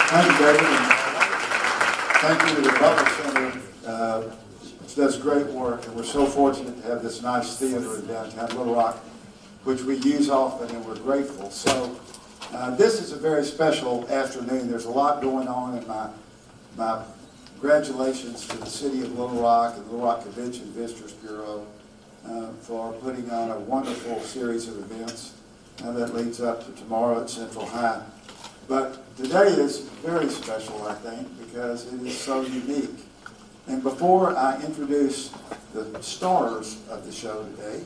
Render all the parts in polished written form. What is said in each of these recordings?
Thank you, David. And thank you to the Butler Center, which does great work. And we're so fortunate to have this nice theater in downtown Little Rock, which we use often, and we're grateful. So this is a very special afternoon. There's a lot going on, and my congratulations to the City of Little Rock and the Little Rock Convention Visitors Bureau for putting on a wonderful series of events that leads up to tomorrow at Central High. But today is very special, I think, because it is so unique. And before I introduce the stars of the show today,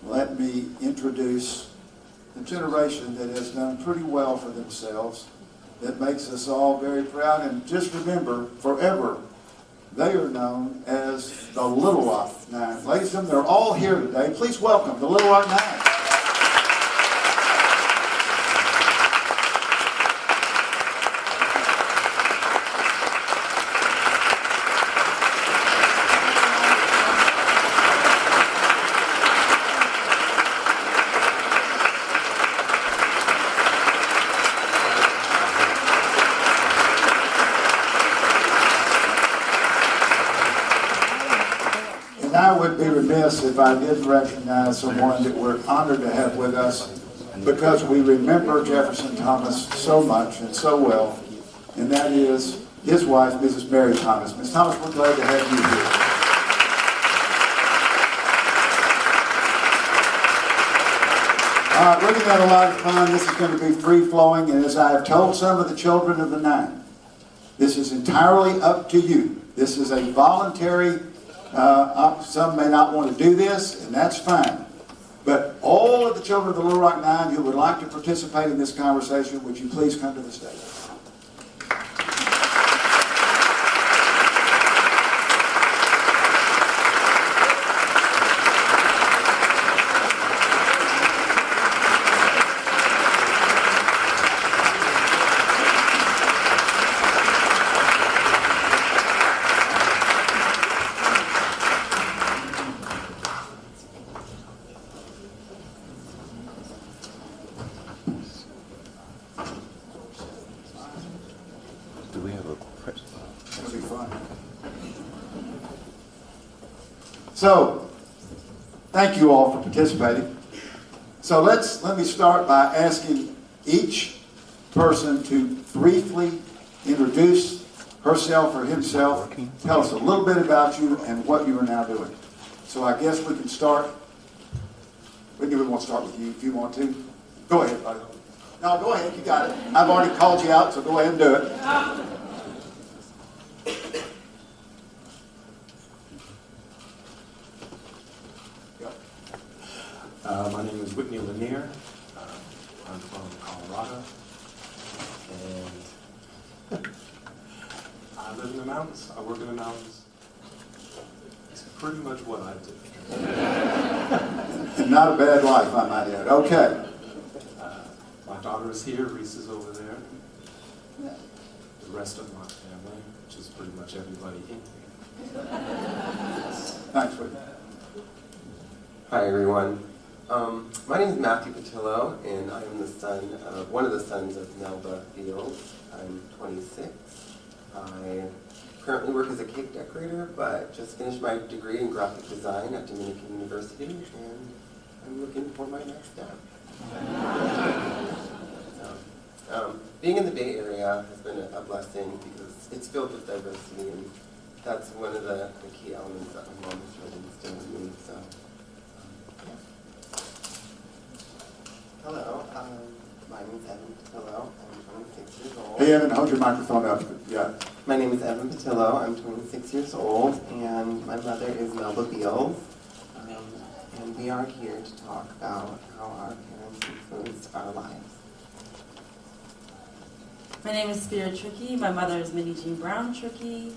let me introduce the generation that has done pretty well for themselves, that makes us all very proud. And just remember, forever, they are known as the Little Rock Nine. Ladies and gentlemen, they're all here today. Please welcome the Little Rock Nine. I would be remiss if I didn't recognize someone that we're honored to have with us, because we remember Jefferson Thomas so much and so well, and that is his wife, Mrs. Mary Thomas. Ms. Thomas, we're glad to have you here. All right, we're going to have a lot of fun. This is going to be free-flowing, and as I have told some of the children of the Nine, this is entirely up to you. This is a voluntary. Some may not want to do this, and that's fine. But all of the children of the Little Rock Nine who would like to participate in this conversation, would you please come to the stage? So, thank you all for participating. So let me start by asking each person to briefly introduce herself or himself. Tell us a little bit about you and what you are now doing. So I guess we can start. We want to start with you if you want to. Go ahead, buddy. No, go ahead. You got it. I've already called you out, so go ahead and do it. My name is Whitney Lanier. I'm from Colorado, and I live in the mountains. I work in the mountains. It's pretty much what I do. Not a bad life, I might add. Okay. My daughter is here. Reese is over there. The rest of my family, which is pretty much everybody in here. Thanks, Whitney. Hi, everyone. My name is Matthew Patillo, and I am the son of one of the sons of Melba Fields. I'm 26. I currently work as a cake decorator, but just finished my degree in graphic design at Dominican University, and I'm looking for my next step. Being in the Bay Area has been a blessing because it's filled with diversity, and that's one of the key elements that my mom has really instilled in me. So. Hello, my name is Evan Patillo. I'm 26 years old. Hey, Evan, hold your microphone up. Yeah. My name is Evan Patillo. I'm 26 years old, and my mother is Melba Beals. And we are here to talk about how our parents influenced our lives. My name is Spirit Trickey. My mother is Minnie Jean Brown Trickey.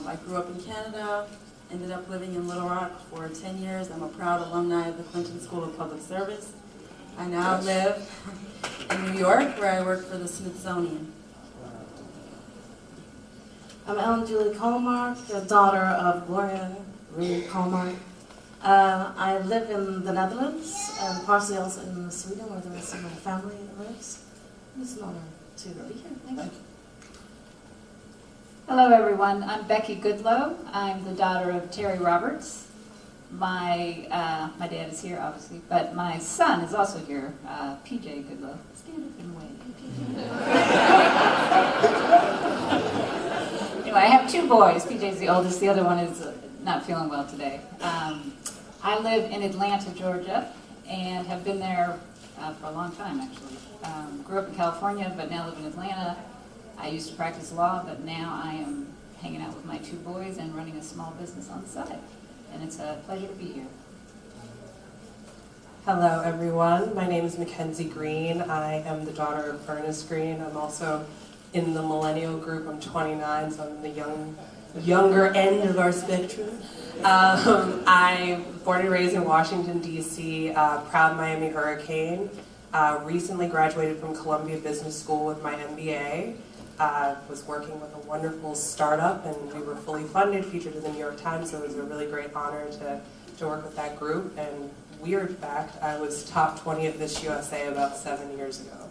I grew up in Canada, ended up living in Little Rock for 10 years. I'm a proud alumni of the Clinton School of Public Service. I now live in New York, where I work for the Smithsonian. I'm Ellen Julie Colmark, the daughter of Gloria Marie Colmark. I live in the Netherlands and partially also in Sweden, where the rest of my family lives. It's an honor to be here. Thank you. Hello, everyone. I'm Becky Goodlow. I'm the daughter of Terry Roberts. My dad is here, obviously, but my son is also here, PJ Goodlow. Stand up and wave. Anyway, I have two boys. PJ's the oldest. The other one is not feeling well today. I live in Atlanta, Georgia, and have been there for a long time, actually. Grew up in California, but now live in Atlanta. I used to practice law, but now I am hanging out with my two boys and running a small business on the side. And it's a pleasure to be here. Hello, everyone. My name is Mackenzie Green. I am the daughter of Ernest Green. I'm also in the millennial group. I'm 29, so I'm the younger end of our spectrum. I'm born and raised in Washington, D.C., proud Miami Hurricane. Recently graduated from Columbia Business School with my MBA. Was working with a wonderful startup, and we were fully funded, featured in the New York Times, so it was a really great honor to work with that group. And weird fact, I was top 20 at Miss USA about 7 years ago.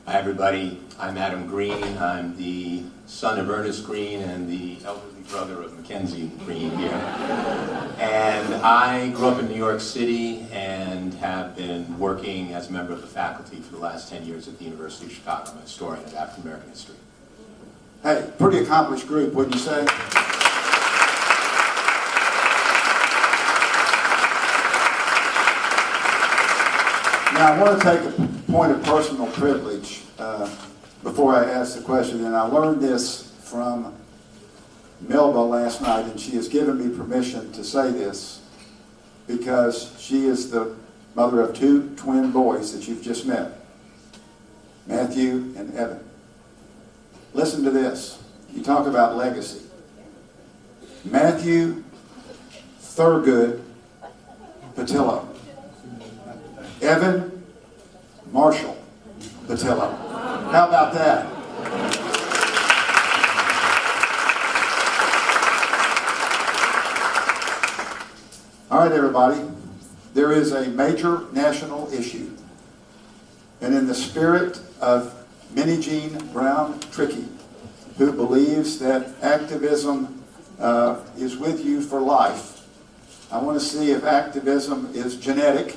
Hi everybody, I'm Adam Green. I'm the son of Ernest Green and the elderly brother of Mackenzie Green here. And I grew up in New York City and have been working as a member of the faculty for the last 10 years at the University of Chicago. I'm a historian of African American history. Hey, pretty accomplished group, wouldn't you say? Now, I want to take a point of personal privilege before I ask the question, and I learned this from Melba last night, and she has given me permission to say this because she is the mother of two twin boys that you've just met, Matthew and Evan. Listen to this. You talk about legacy. Matthew Thurgood Patillo. Evan Marshall Patillo. How about that? All right, everybody. There is a major national issue. And in the spirit of Minnie Jean Brown Trickey, who believes that activism is with you for life, I want to see if activism is genetic,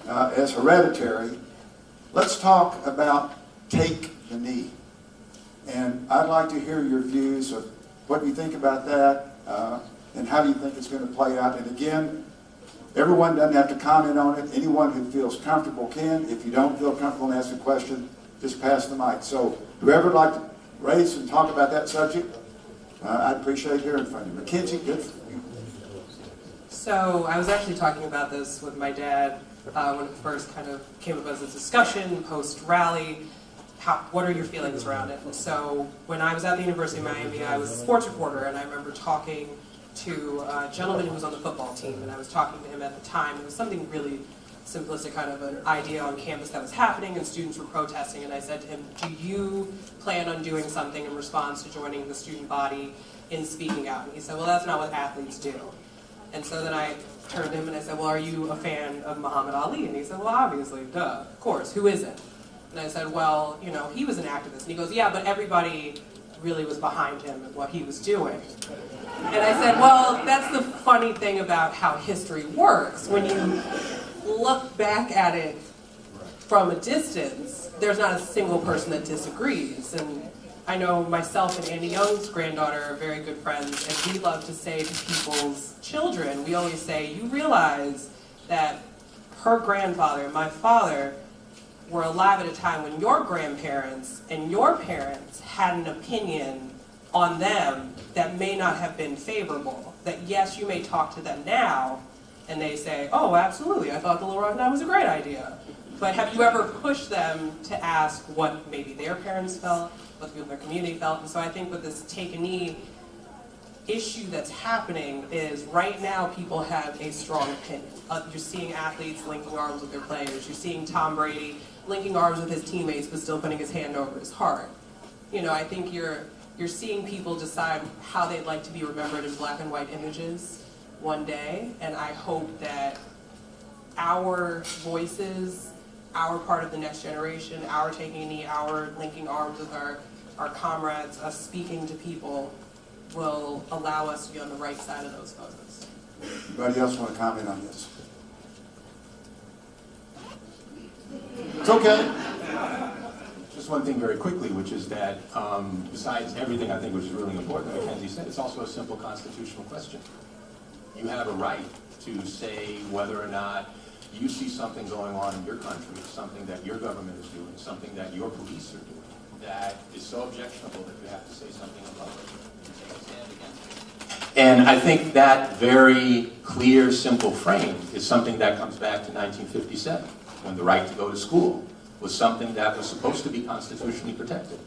as hereditary. Let's talk about Take the Knee. And I'd like to hear your views of what you think about that, and how do you think it's going to play out. And again, everyone doesn't have to comment on it. Anyone who feels comfortable can. If you don't feel comfortable and ask a question, just pass the mic. So whoever would like to raise and talk about that subject, I'd appreciate hearing from you. Mackenzie, good for you. So I was actually talking about this with my dad when it first kind of came up as a discussion, post-rally. What are your feelings around it? So when I was at the University of Miami, I was a sports reporter, and I remember talking to a gentleman who was on the football team, and I was talking to him at the time. It was something really simplistic, kind of an idea on campus that was happening, and students were protesting, and I said to him, do you plan on doing something in response to joining the student body in speaking out? And he said, well, that's not what athletes do. And so then I turned to him and I said, well, are you a fan of Muhammad Ali? And he said, well, obviously, duh, of course, who isn't? And I said, well, you know, he was an activist. And he goes, yeah, but everybody really was behind him and what he was doing. And I said, well, that's the funny thing about how history works. When you look back at it from a distance, there's not a single person that disagrees. And I know myself and Andy Young's granddaughter are very good friends, and we love to say to people's children, we always say, you realize that her grandfather and my father were alive at a time when your grandparents and your parents had an opinion on them that may not have been favorable. That yes, you may talk to them now, and they say, oh, absolutely, I thought the Little Rock Nine was a great idea. But have you ever pushed them to ask what maybe their parents felt, what the people in their community felt? And so I think with this Take a Knee issue that's happening is right now people have a strong opinion. You're seeing athletes linking arms with their players. You're seeing Tom Brady linking arms with his teammates but still putting his hand over his heart. You know, I think you're seeing people decide how they'd like to be remembered in black and white images one day, and I hope that our voices our part of the next generation, our taking a knee, our linking arms with our comrades, us speaking to people, will allow us to be on the right side of those photos. Anybody else want to comment on this? It's okay. Just one thing very quickly, which is that besides everything I think which is really important that Mackenzie said, it's also a simple constitutional question. You have a right to say whether or not you see something going on in your country, something that your government is doing, something that your police are doing, that is so objectionable that you have to say something in public and take a stand against it. And I think that very clear, simple frame is something that comes back to 1957, when the right to go to school was something that was supposed to be constitutionally protected.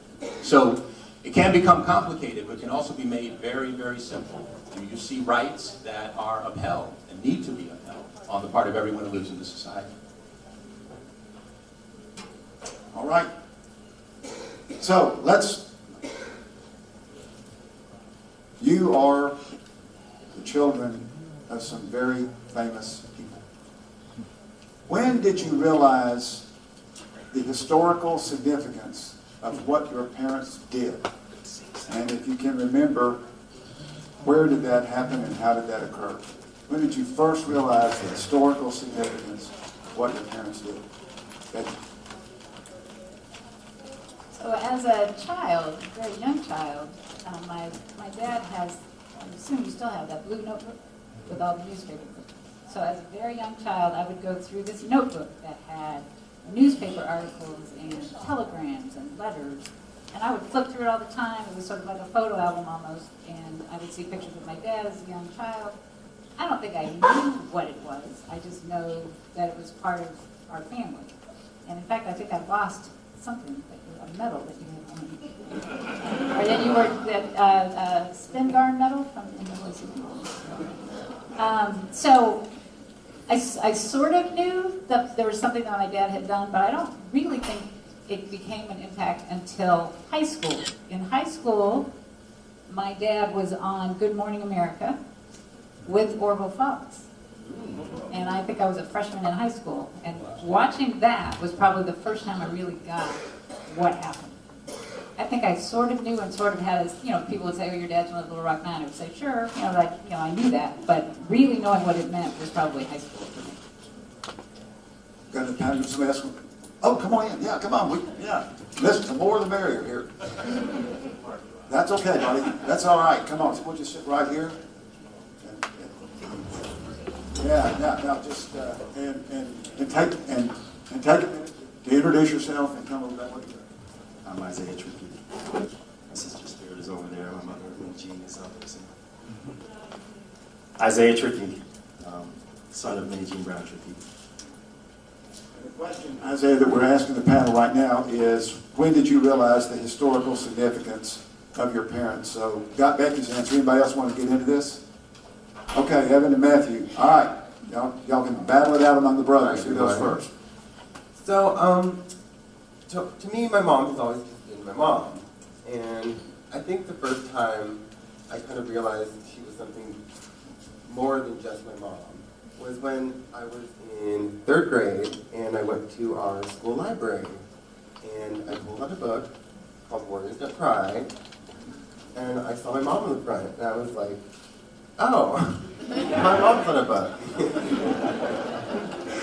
So it can become complicated, but can also be made very, very simple. You see rights that are upheld and need to be upheld on the part of everyone who lives in this society. All right. So you are the children of some very famous people. When did you realize the historical significance of what your parents did? And if you can remember, where did that happen and how did that occur? When did you first realize the historical significance of what your parents did? Okay. So as a child, a very young child, my dad has, I assume you still have that blue notebook with all the newspaper clippings. So as a very young child, I would go through this notebook that had newspaper articles and telegrams and letters. And I would flip through it all the time. It was sort of like a photo album almost. And I would see pictures of my dad as a young child. I don't think I knew what it was. I just know that it was part of our family. And in fact, I think I lost something, a medal that you had on me. Or then you were that Spingarn medal from in the So I sort of knew that there was something that my dad had done, but I don't really think it became an impact until high school. In high school, my dad was on Good Morning America with Orville Fox. And I think I was a freshman in high school. And watching that was probably the first time I really got what happened. I think I sort of knew and sort of had, people would say, oh, your dad's one of the Little Rock Nine. I would say, sure, I knew that. But really knowing what it meant was probably high school for me. Got any time for somebody else? Oh, come on in. Yeah, come on. Listen, the more the merrier here. That's okay, buddy. That's all right. Come on. We'll just sit right here. Now just and take a minute to introduce yourself and tell me about what you're doing. I'm Isaiah Trickey. My sister Spirit is over there. My mother, Jean, is out there. Isaiah Trickey, son of Minnie Jean Brown Trickey. The question, Isaiah, that we're asking the panel right now is, when did you realize the historical significance of your parents? So, got Becky's answer. Anybody else want to get into this? Okay, Evan and Matthew. All right. Y'all can battle it out among the brothers. Who goes first? So, to me, my mom has always been my mom. And I think the first time I kind of realized she was something more than just my mom was when I was in 3rd grade and I went to our school library. And I pulled out a book called Warriors Don't Cry. And I saw my mom on the front. And I was like, oh, my mom's on a book.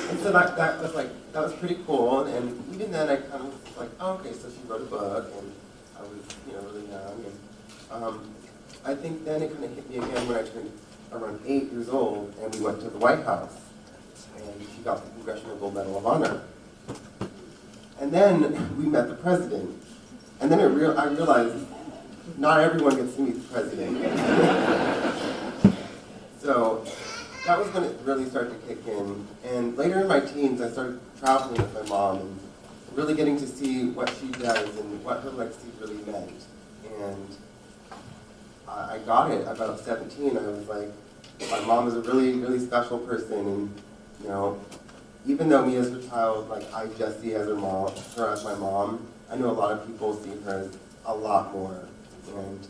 And so that was pretty cool. And even then I kind of was like, oh, okay, so she wrote a book. And I was, really young. And I think then it kind of hit me again when I turned around 8 years old and we went to the White House. And she got the Congressional Gold Medal of Honor. And then we met the president. And then I realized not everyone gets to meet the president. So that was when it really started to kick in. And later in my teens, I started traveling with my mom and really getting to see what she does and what her legacy really meant. And I got it about 17. I was like, my mom is a really, really special person. And, even though me as her child, I just see her as my mom, I know a lot of people see her as a lot more. And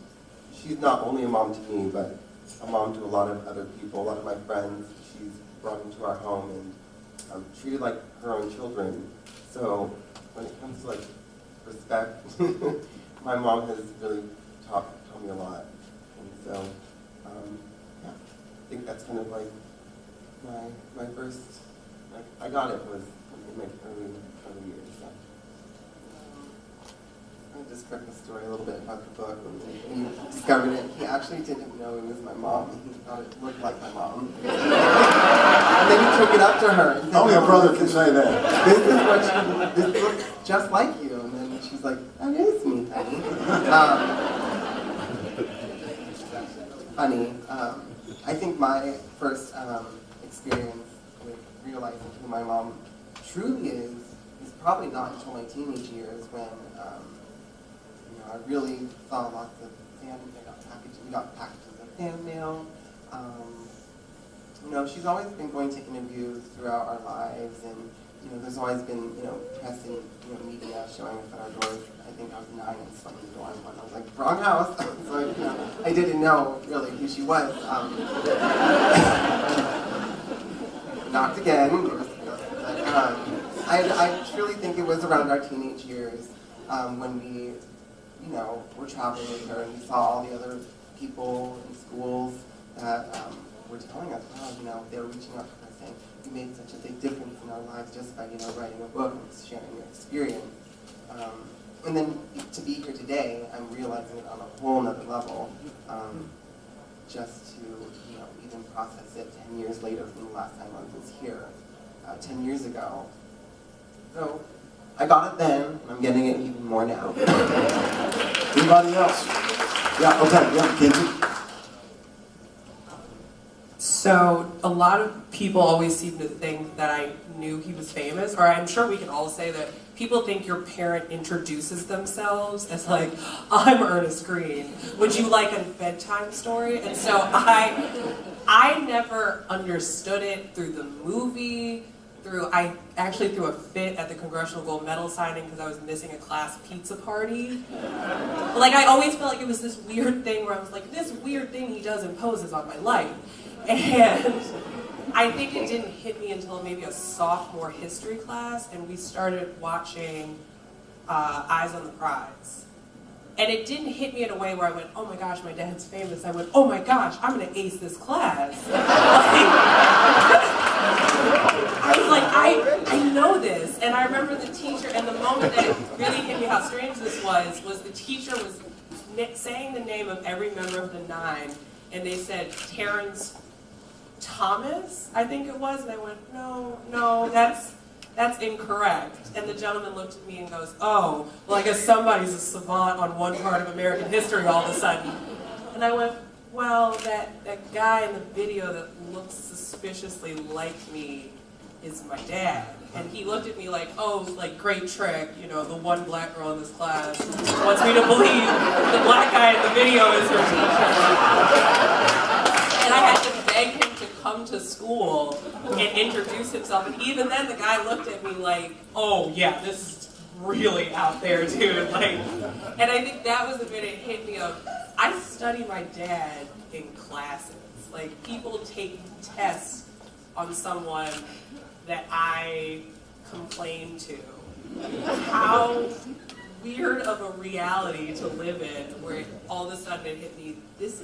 she's not only a mom to me, but a mom to a lot of other people, a lot of my friends. She's brought into our home and treated like her own children. So when it comes to like respect, my mom has really taught me a lot. And so, yeah, I think that's kind of like my first, like, I got it was in my early years. So. I'll just quick the story a little bit about the book. When he discovered it, he actually didn't know it was my mom. He thought it looked like my mom. And then he took it up to her. And said, Only a brother can say that. This looks just like you. And then she's like, that is me, honey. Funny. I think my first experience with realizing who my mom truly is probably not until my teenage years when I really saw lots of fan. We got packages of fan mail. She's always been going to interviews throughout our lives, and there's always been press and media showing up at our doors. I think I was 9 and slamming the door on one. I was like, wrong house. So I didn't know really who she was. Knocked again. I truly think it was around our teenage years when we, were traveling with her and we saw all the other people in schools that were telling us, wow, they were reaching out to us saying, you made such a big difference in our lives just by, writing a book and sharing your experience. And then to be here today, I'm realizing it on a whole nother level, just to, even process it 10 years later from the last time I was here, 10 years ago. So, I got it then, and I'm getting it even more now. Anybody else? Yeah, okay, yeah, Kenzie. So a lot of people always seem to think that I knew he was famous, or I'm sure we can all say that people think your parent introduces themselves as like, I'm Ernest Green. Would you like a bedtime story? And so I never understood it through the movie, I actually threw a fit at the Congressional Gold Medal signing because I was missing a class pizza party. Like, I always felt like it was this weird thing where I was like, this weird thing he does imposes on my life. And I think it didn't hit me until maybe a sophomore history class, and we started watching Eyes on the Prize. And it didn't hit me in a way where I went, oh my gosh, my dad's famous. I went, oh my gosh, I'm gonna ace this class. I was like, I know this. And I remember the teacher, and the moment that it really hit me how strange this was the teacher was saying the name of every member of the 9, and they said, Terrence Thomas, I think it was, and I went, no, that's incorrect. And the gentleman looked at me and goes, oh, well, I guess somebody's a savant on one part of American history all of a sudden. And I went, well, that guy in the video that looks suspiciously like me is my dad. And he looked at me like, oh, like, great trick, the one black girl in this class wants me to believe the black guy in the video is her teacher. And I had to beg him to come to school and introduce himself. And even then, the guy looked at me like, oh, yeah, this is really out there, dude. Like, and I think that was the bit it hit me of, I study my dad in classes. Like, people take tests on someone that I complain to. How weird of a reality to live in, where all of a sudden it hit me, this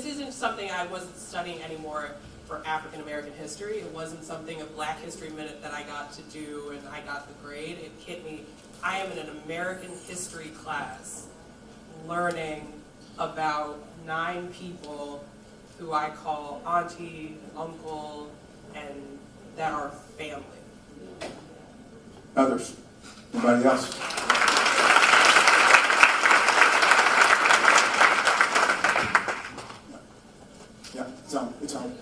isn't something I wasn't studying anymore for African American history. It wasn't something of Black History Minute that I got to do and I got the grade. It hit me, I am in an American history class learning about 9 people who I call auntie, uncle, and that are family. Others? Anybody else? Yeah, it's on.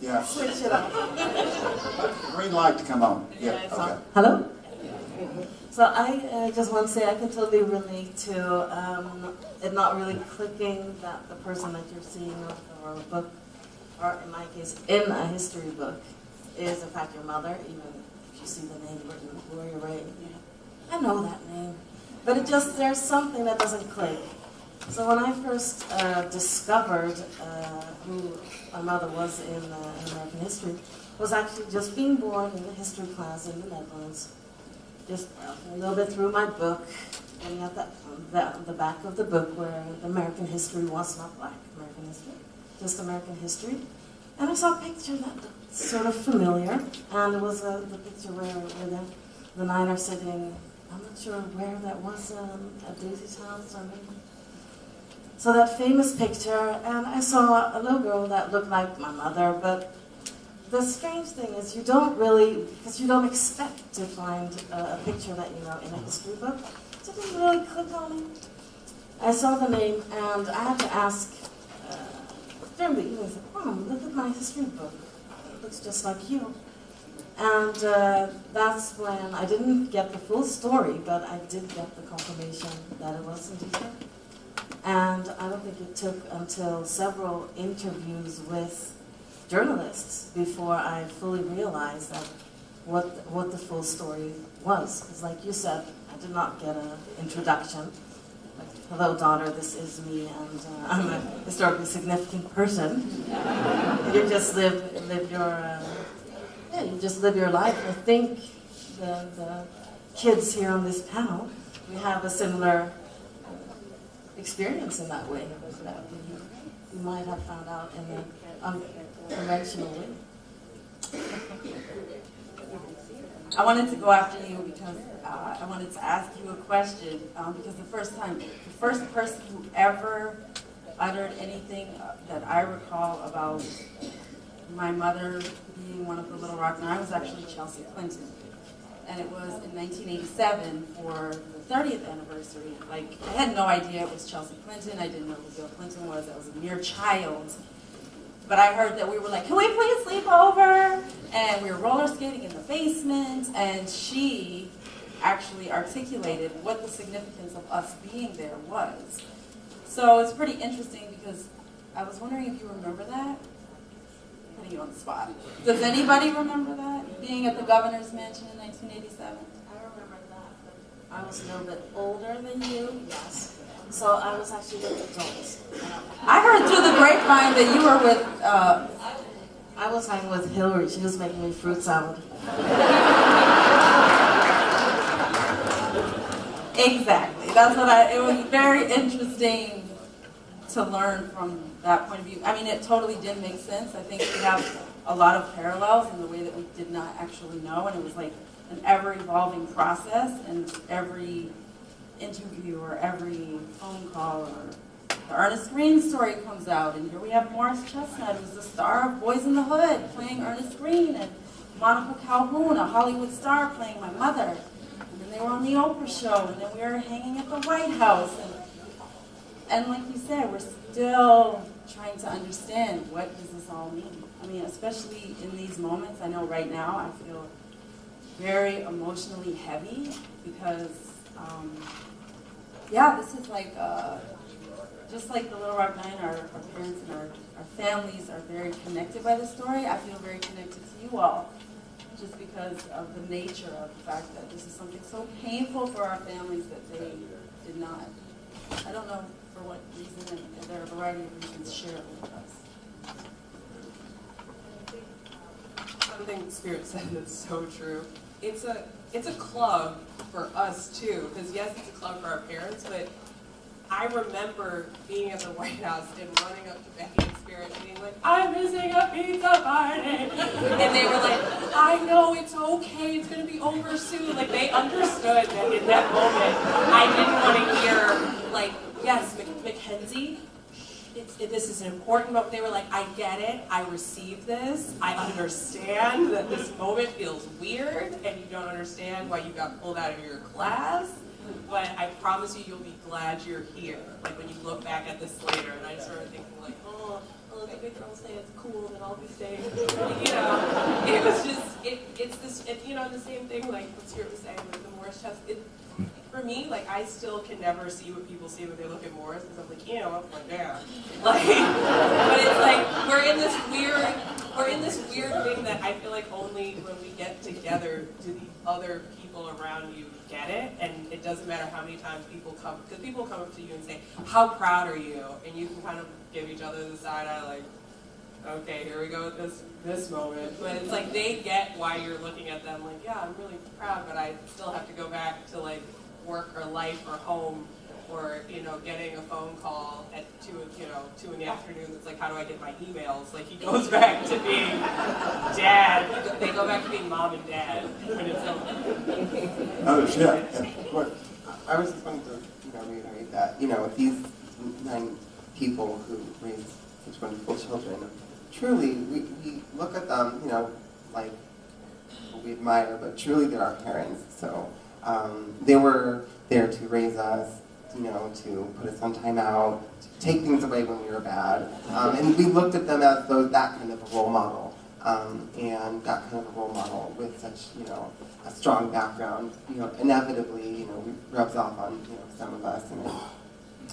Yeah. Switch it up. Green light to come on. Yeah, okay. Hello? So I just want to say I can totally relate to it not really clicking that the person that you're seeing or a book, or in my case, in a history book, is in fact your mother, even if you see the name written, Gloria Ray. I know that name. But there's something that doesn't click. So when I first discovered who my mother was in American history, was actually just being born in a history class in the Netherlands. Just a little bit through my book, looking at the back of the book where the American history was not Black American history, just American history. And I saw a picture that looked sort of familiar, and it was the picture where the nine are sitting. I'm not sure where that was, at Daisy's house or maybe. So that famous picture, and I saw a little girl that looked like my mother, but the strange thing is you don't really, because you don't expect to find a picture that you know in a history book, so I didn't really click on it. I saw the name, and I had to ask, during the evening, I said, Mom, look at my history book. It looks just like you. And that's when I didn't get the full story, but I did get the confirmation that it was indeed her. And I don't think it took until several interviews with journalists before I fully realized that what the full story was. Because like you said, I did not get an introduction. Like, hello daughter, this is me, and I'm a historically significant person. You just live your you just live your life. I think the kids here on this panel, we have a similar experience in that way that you might have found out in an unconventional way. I wanted to go after you because I wanted to ask you a question because the first person who ever uttered anything that I recall about my mother being one of the Little Rock Nine was actually Chelsea Clinton. And it was in 1987 for the 30th anniversary. Like, I had no idea it was Chelsea Clinton. I didn't know who Bill Clinton was. I was a mere child. But I heard that we were like, can we please sleep over? And we were roller skating in the basement. And she actually articulated what the significance of us being there was. So it's pretty interesting because I was wondering if you remember that. Putting you on the spot. Does anybody remember that? Being at the governor's mansion in 1987? I remember that, but I was a little bit older than you, yes. So I was actually with adults. I heard through the grapevine that you were with... I was hanging with Hillary. She was making me fruit salad. Exactly. That's what it was very interesting to learn from that point of view. I mean, it totally did make sense. I think we have a lot of parallels in the way that we did not actually know, and it was like an ever-evolving process, and every interview or every phone call or the Ernest Green story comes out, and here we have Morris Chestnut, who's the star of Boys in the Hood, playing Ernest Green, and Monica Calhoun, a Hollywood star, playing my mother. And then they were on the Oprah show, and then we were hanging at the White House. And like you said, we're still trying to understand what does this all mean. I mean, especially in these moments, I know right now I feel very emotionally heavy because, yeah, this is like, just like the Little Rock Nine, our parents and our families are very connected by this story. I feel very connected to you all, just because of the nature of the fact that this is something so painful for our families that they did not, I don't know for what reason, and there are a variety of reasons, share it with us. Something Spirit said that's so true. It's a club for us too, because yes, it's a club for our parents, but I remember being at the White House and running up to Becky and Spirit and being like, I'm missing a pizza party. And they were like, I know, it's okay, it's going to be over soon. Like, they understood that in that moment, I didn't want to hear, like, yes, Mackenzie, this is an important moment. They were like, I get it, I received this, I understand that this moment feels weird, and you don't understand why you got pulled out of your class. But I promise you, you'll be glad you're here. Like when you look back at this later, and I started thinking like, oh, the big girls say it's cool, then I'll be safe. You know, it was just, it's this, you know, the same thing like what Stuart was saying with the Morris test. for me, like, I still can never see what people see when they look at Morris, because I'm like, you know, I'm like, damn. Like, but it's like, we're in this weird thing that I feel like only when we get together do the other people around you get it, and it doesn't matter how many times people come, because people come up to you and say, how proud are you? And you can kind of give each other the side eye, like, okay, here we go with this moment. But it's like they get why you're looking at them like, yeah, I'm really proud, but I still have to go back to like work or life or home, or, you know, getting a phone call at 2 in the afternoon. It's like, how do I get my emails? Like, he goes back to being dad. They go back to being mom and dad when it's over. Others, yeah. What? I was just going to reiterate that, these 9 people who raise such wonderful children, truly, we look at them, like we admire, but truly they're our parents. So they were there to raise us, to put us on timeout, to take things away when we were bad. And we looked at them as that kind of a role model. And that kind of a role model with such, a strong background, inevitably, rubs off on, some of us. And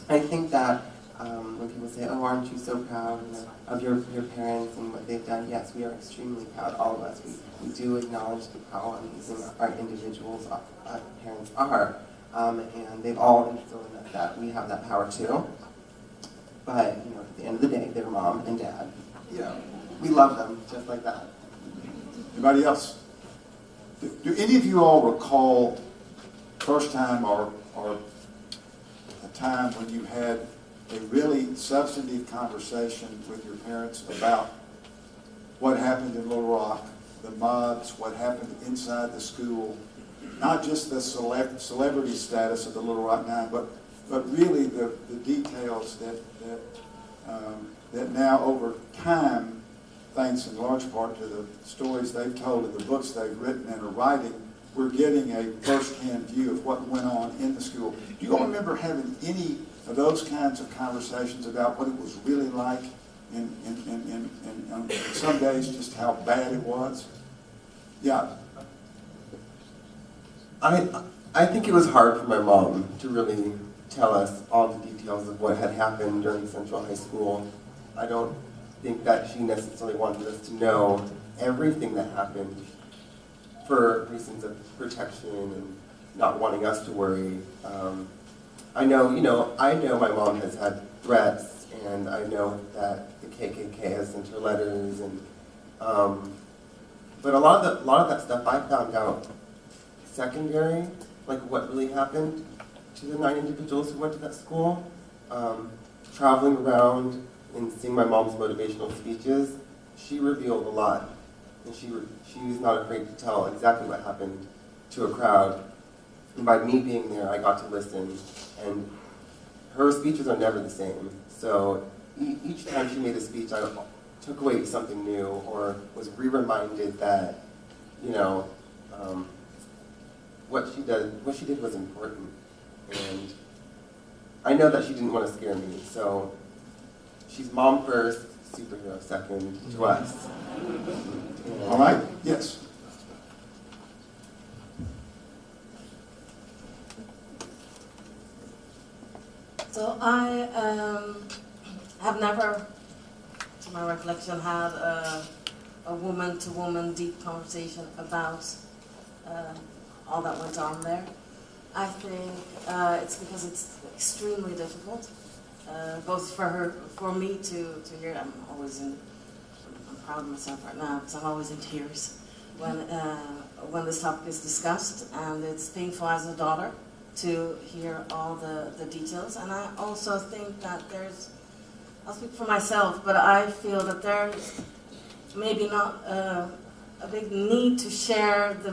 I think that when people say, oh, aren't you so proud of your parents and what they've done? Yes, we are extremely proud, all of us. We do acknowledge how amazing our individuals, our parents are. And they've all instilled in us that we have that power too. But, at the end of the day, they're mom and dad. We love them just like that. Anybody else? Do any of you all recall first time or a time when you had a really substantive conversation with your parents about what happened in Little Rock, the mobs, what happened inside the school, not just the celebrity status of the Little Rock Nine, but really the details that now over time, thanks in large part to the stories they've told and the books they've written and are writing, we're getting a first-hand view of what went on in the school. Do you all remember having any of those kinds of conversations about what it was really like and some days just how bad it was? Yeah. I think it was hard for my mom to really tell us all the details of what had happened during Central High School. I don't think that she necessarily wanted us to know everything that happened for reasons of protection and not wanting us to worry. I know my mom has had threats, and I know that the KKK has sent her letters, and but a lot of that stuff I found out secondary, like what really happened to the 9 individuals who went to that school. Traveling around and seeing my mom's motivational speeches, she revealed a lot, and she was not afraid to tell exactly what happened to a crowd. And by me being there, I got to listen, and her speeches are never the same. So each time she made a speech, I took away something new, or was re-reminded that, what she did was important. And I know that she didn't want to scare me, so she's mom first, superhero second to us. All right? Yes. So I have never, to my recollection, had a woman-to-woman deep conversation about all that went on there. I think it's because it's extremely difficult, both for me to hear. I'm proud of myself right now because I'm always in tears when this topic is discussed, and it's painful as a daughter to hear all the details. And I also think that I'll speak for myself, but I feel that there's maybe not a big need to share the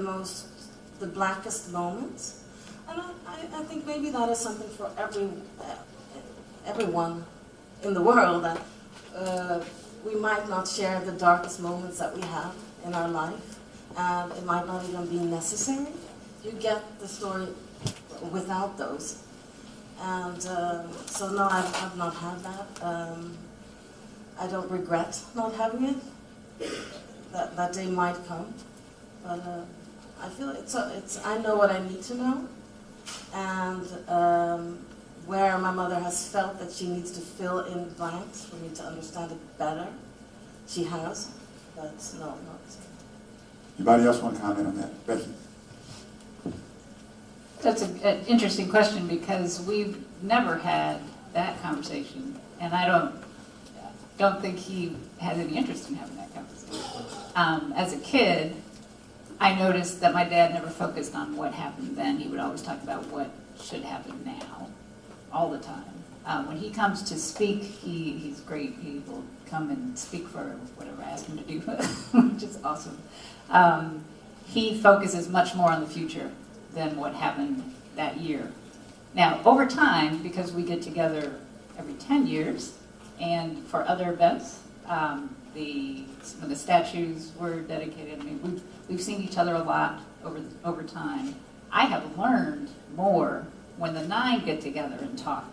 blackest moments. And I think maybe that is something for everyone in the world, that we might not share the darkest moments that we have in our life, and it might not even be necessary. You get the story without those. And so no, I've not had that. I don't regret not having it. That day might come, but I feel I know what I need to know, and where my mother has felt that she needs to fill in blanks for me to understand it better, she has, but no, not. Anybody else want to comment on that? Becky? That's an interesting question because we've never had that conversation, and I don't think he has any interest in having that conversation. As a kid, I noticed that my dad never focused on what happened then. He would always talk about what should happen now, all the time. When he comes to speak, he's great. He will come and speak for whatever I ask him to do, which is awesome. He focuses much more on the future than what happened that year. Now, over time, because we get together every 10 years, and for other events, when the statues were dedicated, I mean, we've seen each other a lot over time. I have learned more when the 9 get together and talk,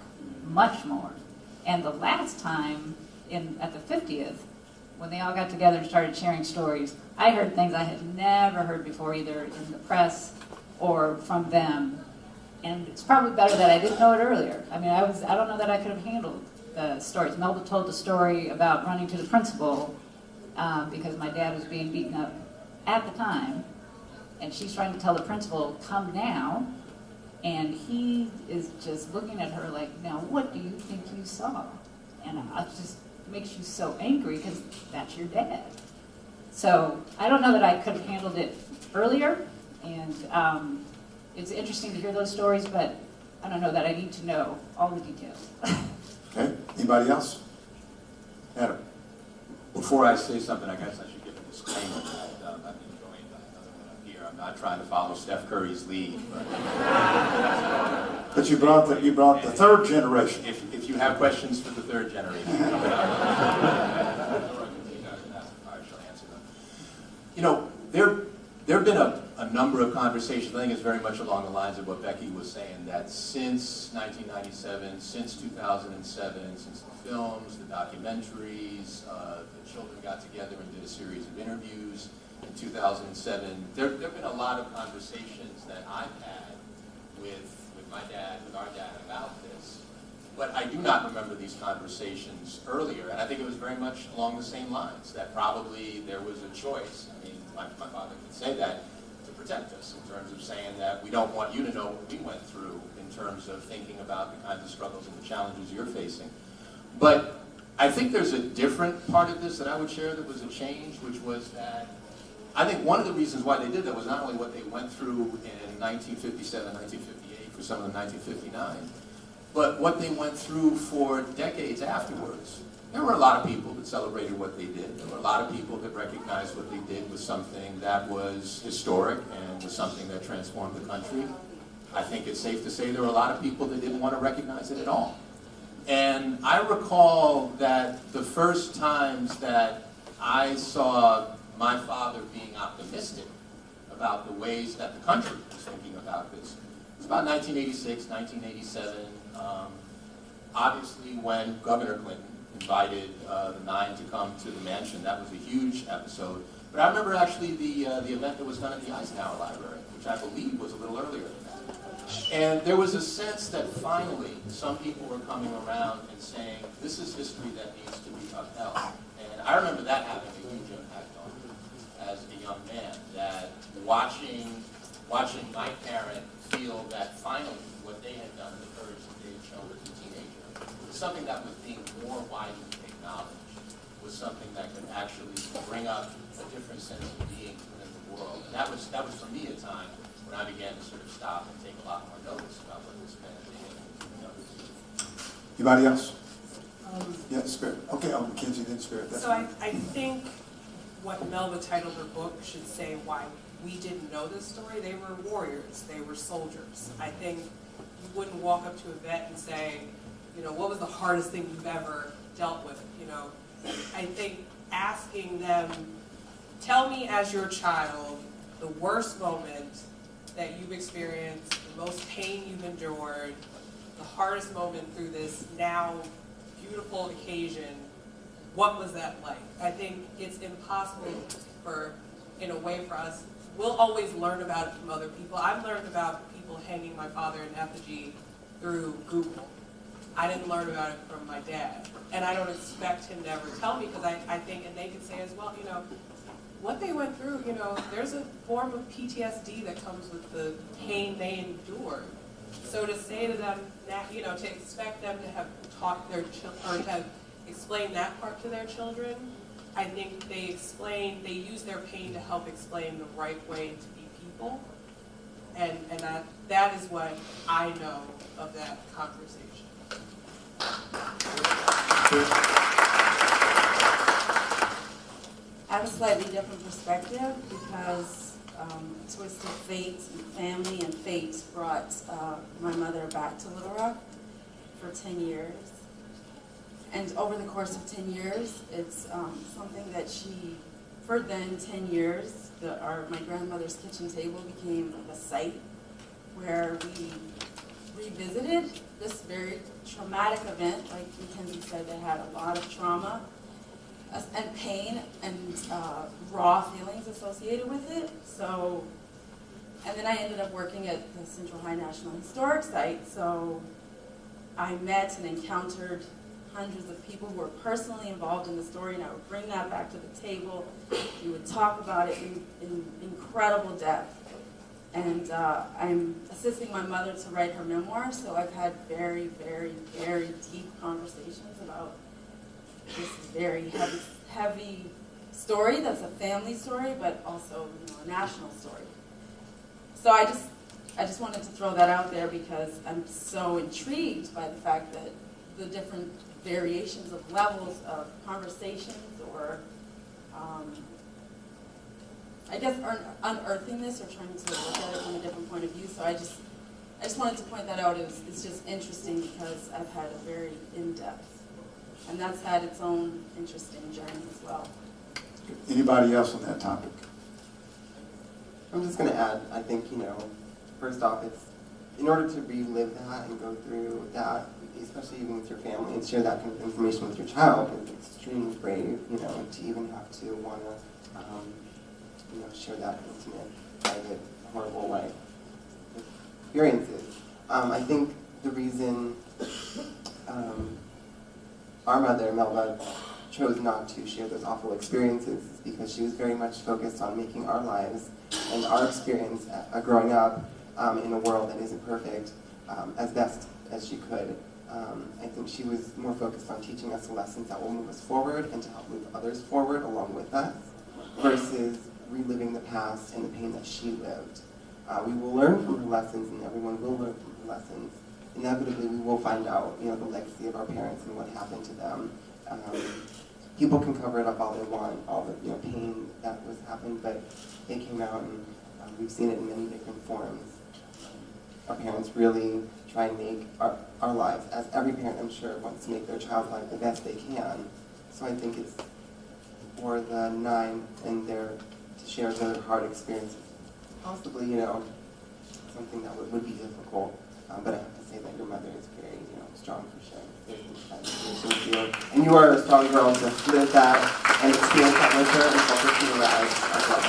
much more. And the last time, at the 50th, when they all got together and started sharing stories, I heard things I had never heard before, either in the press or from them. And it's probably better that I didn't know it earlier. I mean, I don't know that I could have handled the stories. Melba told the story about running to the principal because my dad was being beaten up at the time, and she's trying to tell the principal, come now, and he is just looking at her like, now what do you think you saw? And it just makes you so angry because that's your dad. So I don't know that I could have handled it earlier, and it's interesting to hear those stories, but I don't know that I need to know all the details. Okay, anybody else? Adam? Before I say something, I guess I should give a disclaimer that I've been joined by another one up here. I'm not trying to follow Steph Curry's lead, But you brought the third generation. if you have questions for the third generation, I shall answer them. You know, there have been a number of conversations. I think it's very much along the lines of what Becky was saying, that since 1997, since 2007, since the films, the documentaries, the children got together and did a series of interviews in 2007, there have been a lot of conversations that I've had with my dad, with our dad about this. But I do not remember these conversations earlier, and I think it was very much along the same lines, that probably there was a choice. I mean, my father could say that to protect us, in terms of saying that we don't want you to know what we went through in terms of thinking about the kinds of struggles and the challenges you're facing. But I think there's a different part of this that I would share that was a change, which was that I think one of the reasons why they did that was not only what they went through in 1957, 1958, for some of them 1959, but what they went through for decades afterwards. There were a lot of people that celebrated what they did. There were a lot of people that recognized what they did was something that was historic and was something that transformed the country. I think it's safe to say there were a lot of people that didn't want to recognize it at all. And I recall that the first times that I saw my father being optimistic about the ways that the country was thinking about this, it was about 1986, 1987, obviously when Governor Clinton invited the 9 to come to the mansion. That was a huge episode. But I remember actually the event that was done at the Eisenhower Library, which I believe was a little earlier than that. And there was a sense that finally some people were coming around and saying, this is history that needs to be upheld. And I remember that having a huge impact on me as a young man, that watching my parent feel that finally what they had done, the courage that they had shown as a teenager, was something that was being more widely acknowledged, was something that could actually bring up a different sense of being within the world. And that was for me a time when I began to sort of stop and take a lot more notice about what this meant to him. Anybody else? Yeah, Spirit. Okay, Mackenzie, then Spirit. That's So I think what Melba titled her book should say why we didn't know this story. They were warriors. They were soldiers. I think you wouldn't walk up to a vet and say, you know, what was the hardest thing you've ever dealt with? You know, I think asking them, tell me as your child the worst moment that you've experienced, the most pain you've endured, the hardest moment through this now beautiful occasion. What was that like? I think it's impossible in a way for us we'll always learn about it from other people. I've learned about people hanging my father in effigy through Google. I didn't learn about it from my dad. And I don't expect him to ever tell me, because I think, and they could say as well, you know, what they went through, you know, there's a form of PTSD that comes with the pain they endured. So to say to them, that, you know, to expect them to have taught their children, or to have explained that part to their children, I think they use their pain to help explain the right way to be people. And that is what I know of that conversation. I have a slightly different perspective because Twisted Fate and family and fate brought my mother back to Little Rock for 10 years. And over the course of 10 years, it's something that for then 10 years, my grandmother's kitchen table became a site where we revisited this very traumatic event. Like Mackenzie said, they had a lot of trauma and pain and raw feelings associated with it. So, and then I ended up working at the Central High National Historic Site. So I met and encountered hundreds of people who were personally involved in the story, and I would bring that back to the table. We would talk about it in incredible depth. And I'm assisting my mother to write her memoir, so I've had very, very, very deep conversations about this very heavy story that's a family story, but also, you know, a national story. So I just wanted to throw that out there because I'm so intrigued by the fact that the different variations of levels of conversations, or I guess unearthing this or trying to look at it from a different point of view. So I just wanted to point that out. It's just interesting because I've had a very in-depth, and that's had its own interesting journey as well. Anybody else on that topic? I'm just going to add, I think, you know, first off, it's in order to relive that and go through that, especially even with your family, and share that kind of information with your child, it's extremely brave, you know, to even have to want to, you know, share that intimate, private, horrible life experiences. I think the reason our mother, Melba, chose not to share those awful experiences is because she was very much focused on making our lives and our experience growing up in a world that isn't perfect as best as she could. I think she was more focused on teaching us the lessons that will move us forward and to help move others forward along with us, versus reliving the past and the pain that she lived. We will learn from her lessons, and everyone will learn from her lessons. Inevitably, we will find out, you know, the legacy of our parents and what happened to them. People can cover it up all they want, all the, you know, pain that was happened, but they came out, and we've seen it in many different forms. Our parents really try and make our lives, as every parent, I'm sure, wants to make their child's life the best they can. So I think it's for the 9 and to share their hard experiences. Possibly, you know, something that would be difficult, but I have to say that your mother is very, you know, strong for sharing that information with you. And you are a strong girl to live that and experience that with her and help her through that as well.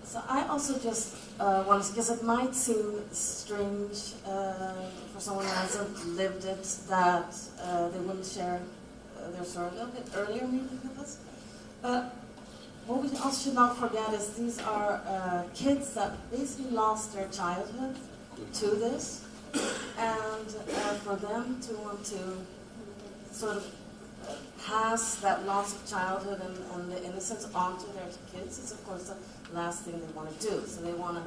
So I also just want to, because it might seem strange for someone who hasn't lived it, that they wouldn't share their story a little bit earlier maybe with us. But what we also should not forget is these are kids that basically lost their childhood to this, and for them to want to sort of pass that loss of childhood and the innocence onto their kids is, of course, the last thing they want to do. So they want to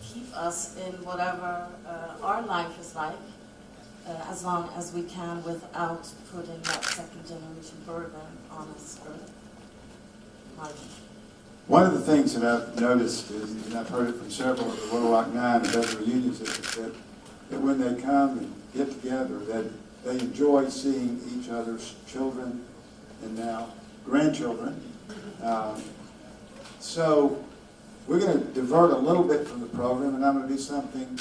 keep us in whatever our life is like as long as we can, without putting that second generation burden on us. One of the things that I've noticed is, and I've heard it from several of the Little Rock 9 and other reunions, is that when they come and get together, that they enjoy seeing each other's children and now grandchildren. So we're going to divert a little bit from the program, and I'm going to do something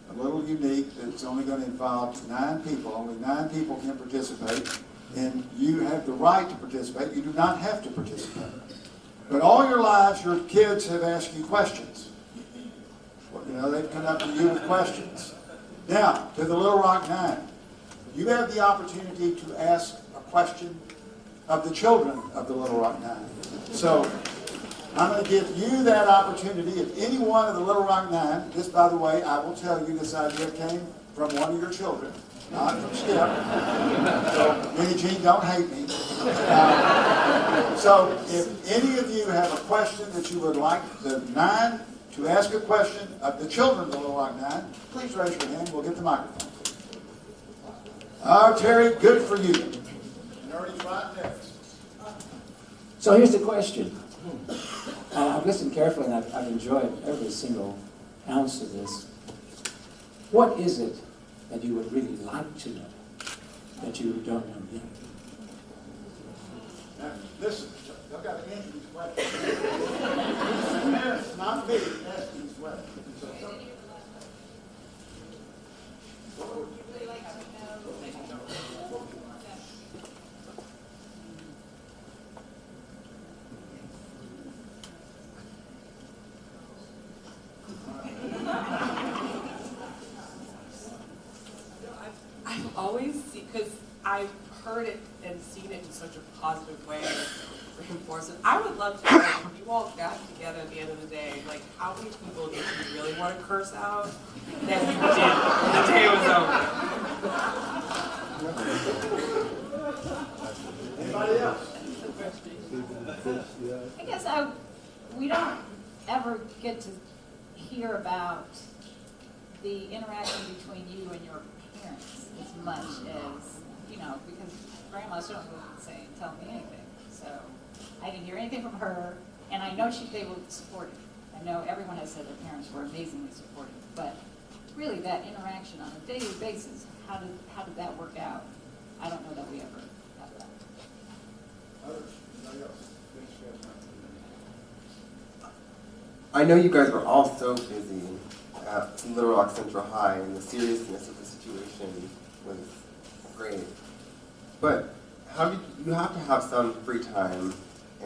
a little unique that's only going to involve 9 people. Only 9 people can participate. and you have the right to participate. You do not have to participate. But all your lives, your kids have asked you questions. Well, you know, they've come up to you with questions. Now, to the Little Rock Nine, you have the opportunity to ask a question of the children of the Little Rock Nine. So, I'm going to give you that opportunity. If any one of the Little Rock Nine, this, by the way, I will tell you this idea came from one of your children, not from Skip. So, Minnie Jean, don't hate me. So, if any of you have a question that you would like the nine to ask a question of the children of the Little Rock Nine, please raise your hand. We'll get the microphone. Terry, good for you. Nerdy's right next. So here's the question. I've listened carefully and I've enjoyed every single ounce of this. What is it that you would really like to know that you don't know yet? Now, listen, I've got to answer these questions. Parents, not me, asking these questions. I've always seen, because I've heard it and seen it in such a positive way, reinforce it. I would love to know, if you all got together at the end of the day, like, how many people did you really want to curse out that you did when the day was over? Anybody else? I guess we don't ever get to hear about the interaction between you and your parents as much as, you know, because grandmas don't really tell me anything. So I didn't hear anything from her, and I know they were supportive. I know everyone has said their parents were amazingly supportive, but really that interaction on a daily basis, how did that work out? I don't know that we ever have that. Anybody else? I know you guys were all so busy at Little Rock Central High, and the seriousness of the situation was great. But how did you have to have some free time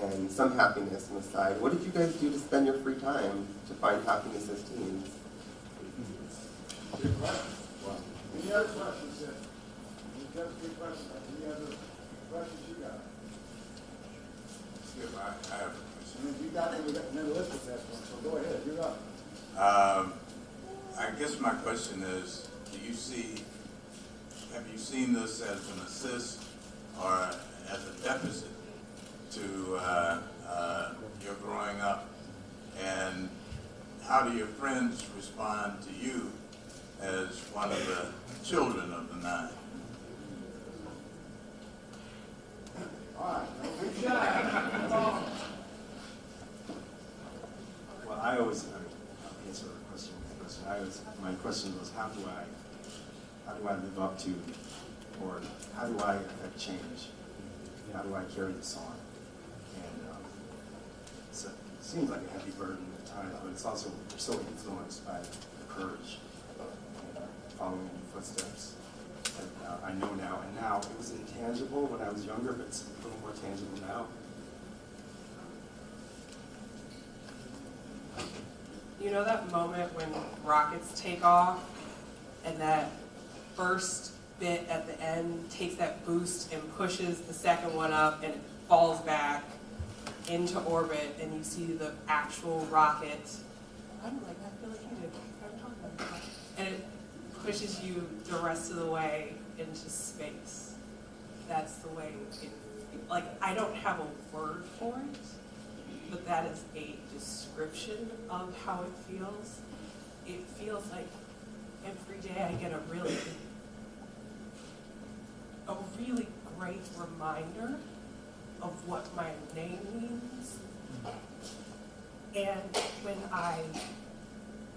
and some happiness on the side? What did you guys do to spend your free time to find happiness as teens? Good question. Any other questions, Sid? That's a good question. Any other questions you got? Skip, I have a question. And if you got any, then Elizabeth has one, so go ahead, you're up. I guess my question is, have you seen this as an assist or as a deficit to your growing up? And how do your friends respond to you as one of the children of the nine? All right, don't be shy. Come on. Well, I always answer the question. My question was, how do I live up to, or how do I affect change? How do I carry this on? And so it seems like a heavy burden at times, but it's also so influenced by the courage and following in your footsteps. that I know now. And now, it was intangible when I was younger, but it's a little more tangible now. You know that moment when rockets take off and that first bit at the end takes that boost and pushes the second one up and it falls back into orbit and you see the actual rocket. I feel like you did. I'm talking about it. And it pushes you the rest of the way into space. That's the way it, like, I don't have a word for it, but that is a description of how it feels. It feels like every day I get a really great reminder of what my name means. And when I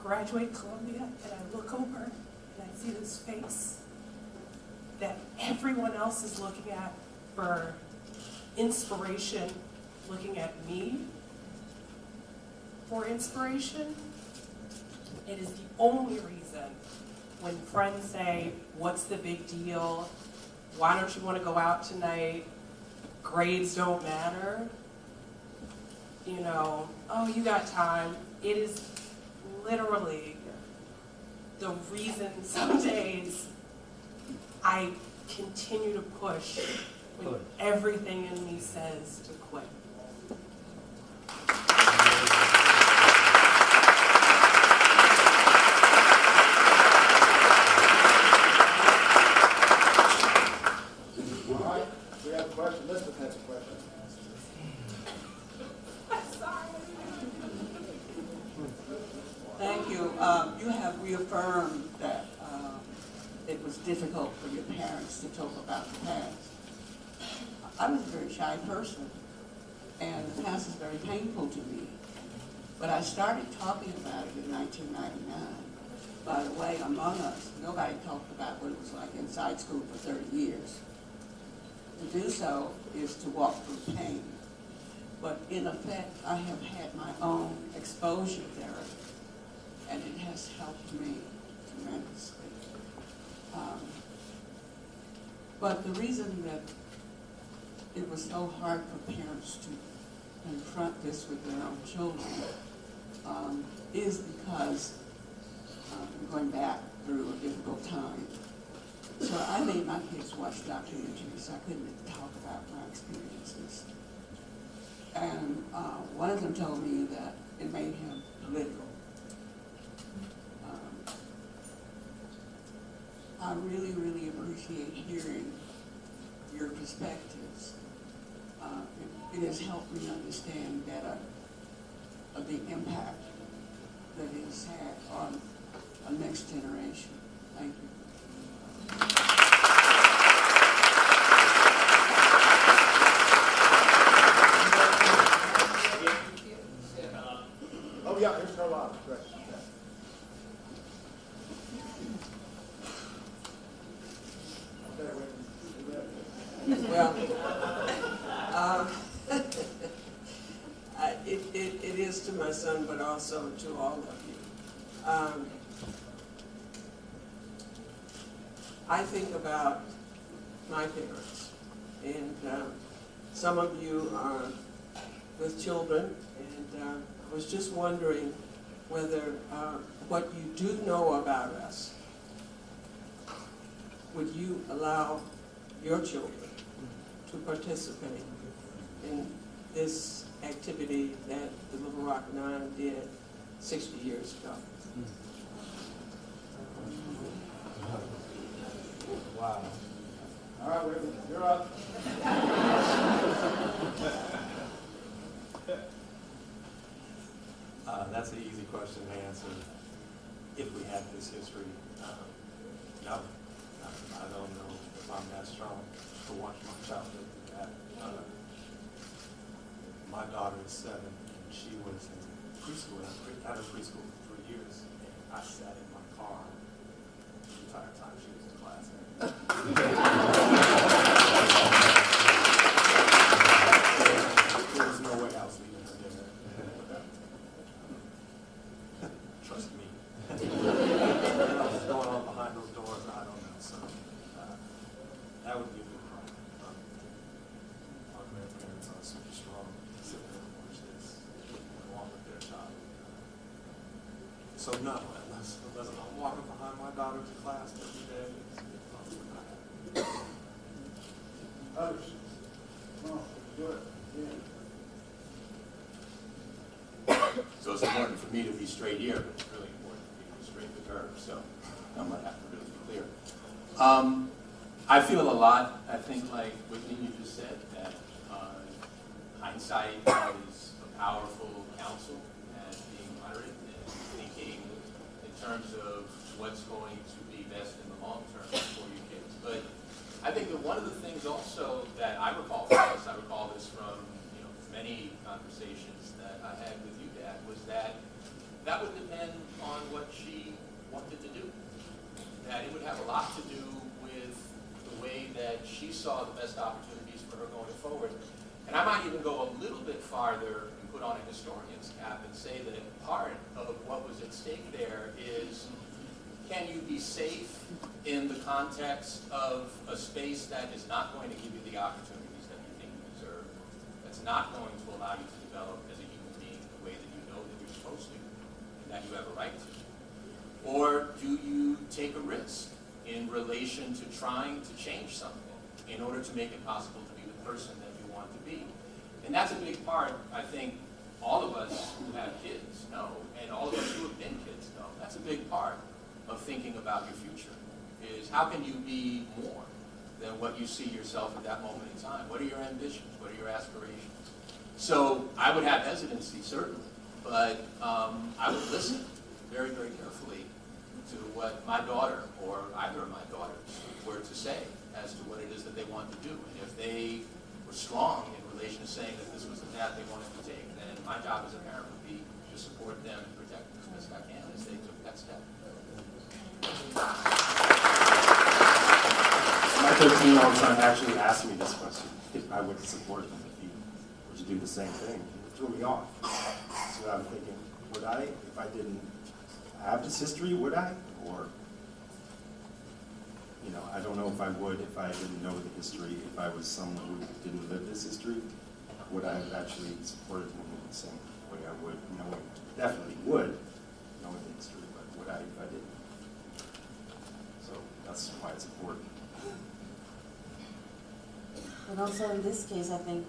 graduate Columbia and I look over and I see this face that everyone else is looking at for inspiration, looking at me for inspiration, it is the only reason when friends say, what's the big deal? why don't you want to go out tonight? Grades don't matter. You know, oh, you got time. It is literally the reason some days I continue to push when everything in me says to quit. All right, we have a question. Elizabeth has a question. Thank you. You have reaffirmed that it was difficult for your parents to talk about the past. I was a very shy person, and the past is very painful to me. But I started talking about it in 1999. By the way, among us, nobody talked about what it was like inside school for 30 years. To do so is to walk through pain. But in effect, I have had my own exposure therapy, and it has helped me tremendously. But the reason that it was so hard for parents to confront this with their own children is because I'm going back through a difficult time. So I made my kids watch documentaries. I couldn't talk about my experiences. And one of them told me that it made him political. I really, really appreciate hearing your perspectives. It has helped me understand better of the impact that it has had on a next generation. Thank you. Oh yeah, here's her lot. Right. Well, it is to my son, but also to all of you. I think about my parents, and some of you are with children, and I was just wondering whether what you do know about us, would you allow your children to participate in this activity that the Little Rock Nine did 60 years ago? Wow. All right, Whitney, you're up. That's an easy question to answer. If we had this history, no. I don't know if I'm that strong to watch my childhood do that. My daughter is 7, and she was in preschool. I had her preschool for 3 years, and I sat in my car the entire time she was in class. There was no way I was leaving her there. Trust me. What was going on behind those doors, I don't know. So that would be a good problem. My grandparents are super strong. Sit there and watch this along with their child. So no, unless I'm walking behind my daughter to class every day. Others? Come on, do it. Yeah. So it's important for me to be straight here, but it's really important for me to be straight with her, so I'm going to have to really be clear. I feel a lot, I think, like Whitney, you just said, that hindsight is a powerful counsel and being moderate and thinking in terms of what's going to be best in the long term for your kids. But I think that one of the things also that I recall from this, I recall this from many conversations that I had with you, Dad, was that that would depend on what she wanted to do. That it would have a lot to do with the way that she saw the best opportunities for her going forward. And I might even go a little bit farther and put on a historian's cap and say that part of what was at stake there is, can you be safe in the context of a space that is not going to give you the opportunities that you think you deserve, that's not going to allow you to develop as a human being the way that you know that you're supposed to and that you have a right to? Or do you take a risk in relation to trying to change something in order to make it possible to be the person that you want to be? And that's a big part, I think, all of us who have kids know, and all of us who have been kids know. That's a big part of thinking about your future, is how can you be more than what you see yourself at that moment in time? What are your ambitions? What are your aspirations? So I would have hesitancy, certainly, but I would listen very, very carefully to what my daughter or either of my daughters were to say as to what it is that they want to do. And if they were strong in relation to saying that this was the path they wanted to take, then my job as a parent would be to support them and protect them as best I can as they took that step. My 13-year-old son actually asked me this question, if I would support him if he were to do the same thing. It threw me off. So I'm thinking, would I, if I didn't have this history, would I? Or, you know, I don't know if I would if I didn't know the history. If I was someone who didn't live this history, would I have actually supported him in the same way I would, knowing, definitely would, knowing the history, but would I if I didn't? So that's why it's important. But also in this case, I think,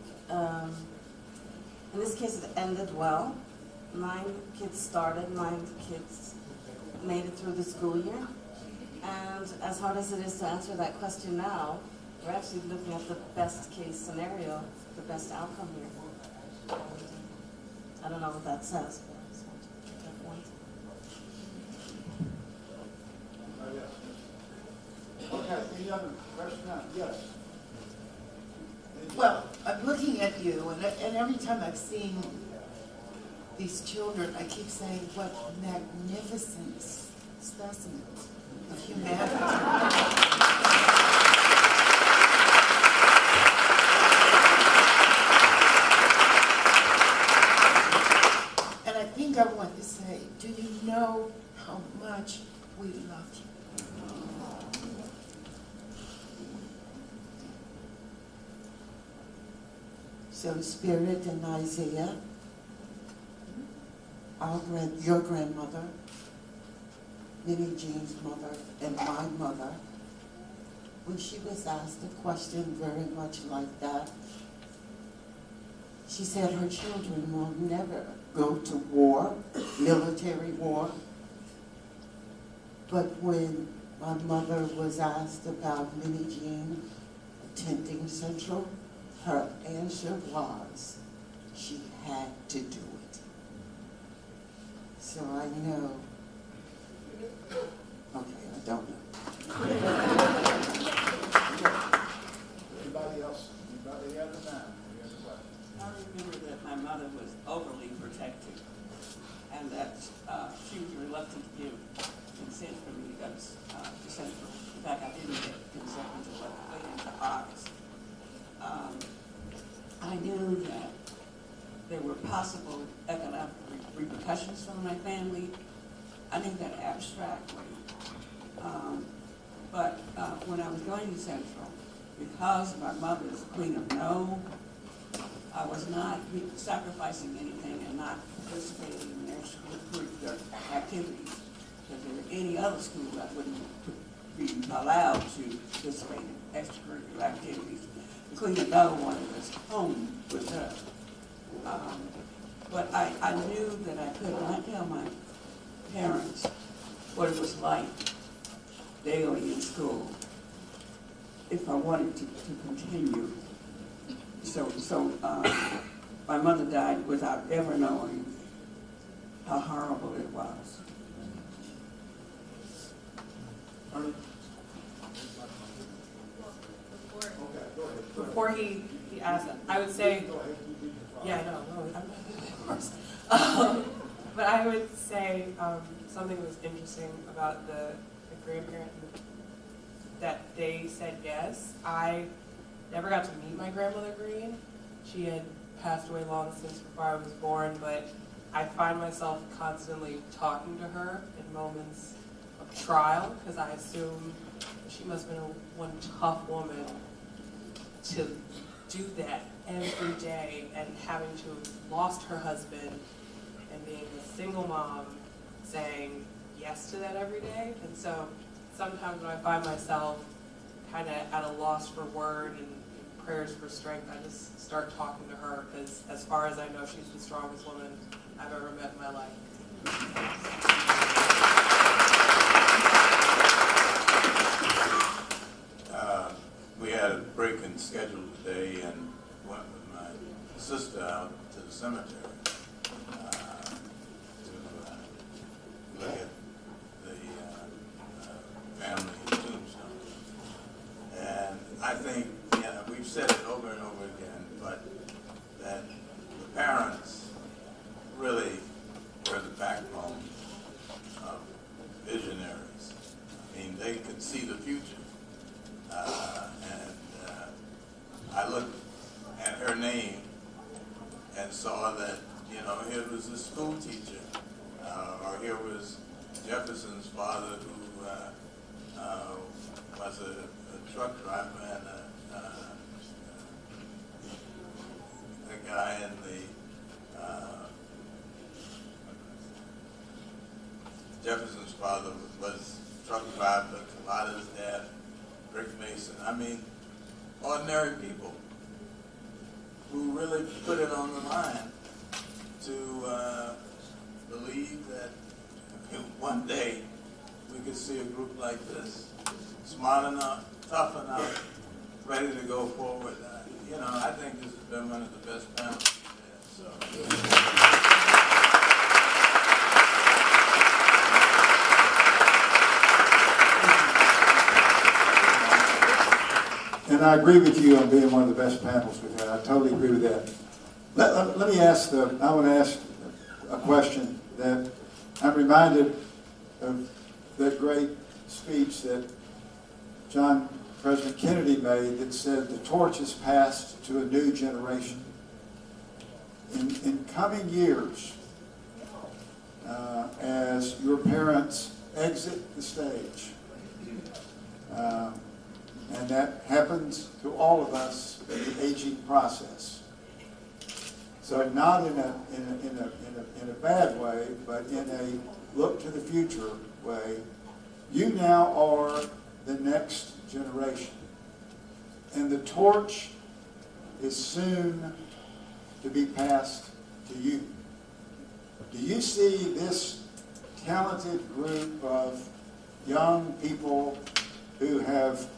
in this case it ended well. 9 kids started, 9 kids made it through the school year. And as hard as it is to answer that question now, we're actually looking at the best case scenario, the best outcome here. I don't know what that says, but I just want to make that point. Okay, any other question? Yes. Well, I'm looking at you, and every time I've seen these children, I keep saying, what magnificent specimens of humanity. And I think I want to say, do you know how much we love you? So Spirit and Isaiah, your grandmother, Minnie Jean's mother, and my mother, when she was asked a question very much like that, she said her children will never go to war, military war. But when my mother was asked about Minnie Jean attending Central, her answer was, she had to do it. So I know. Okay, I don't know. Anybody else? Anybody other than that? Any other questions? I remember that my mother was overly protective and that she was reluctant to give consent for me to go to Central. In fact, I didn't get consent until late into August. I knew that there were possible economic repercussions for my family. I knew that abstractly. But when I was going to Central, because my mother's Queen of No, I was not sacrificing anything and not participating in extracurricular activities. If there were any other school, I wouldn't be allowed to participate in extracurricular activities. The Queen of No wanted us home with her. But I knew that I could not tell my parents what it was like daily in school if I wanted to continue. So my mother died without ever knowing how horrible it was. Before he asked, I would say, yeah, no, I'm not good at but I would say something that was interesting about the grandparent, that they said yes. I never got to meet my grandmother Green. She had passed away long since before I was born, but I find myself constantly talking to her in moments of trial, because I assume she must have been one tough woman to do that every day, and having to have lost her husband and being a single mom saying yes to that every day. And so sometimes when I find myself kind of at a loss for word and prayers for strength, I just start talking to her, because as far as I know, she's the strongest woman I've ever met in my life. We had a break in schedule today and went with my sister out to the cemetery to look at the family tombstone. And I think, we've said it over and over again, but that the parents really were the backbone of visionaries. I mean, they could see the future. I looked at her name and saw that, here was a school teacher, or here was Jefferson's father, who was a truck driver, and a guy in the Jefferson's father was a truck driver, Carlotta's dad, Rick Mason. I mean, ordinary people who really put it on the line to believe that one day we could see a group like this, smart enough, tough enough, ready to go forward. I think this has been one of the best panels we've had. And I agree with you on being one of the best panels we've had. I totally agree with that. Let me ask I want to ask a question that I'm reminded of that great speech that President Kennedy made that said the torch is passed to a new generation. In coming years, as your parents exit the stage, and that happens to all of us in the aging process. So not in a bad way, but in a look to the future way. You now are the next generation, and the torch is soon to be passed to you. Do you see this talented group of young people who have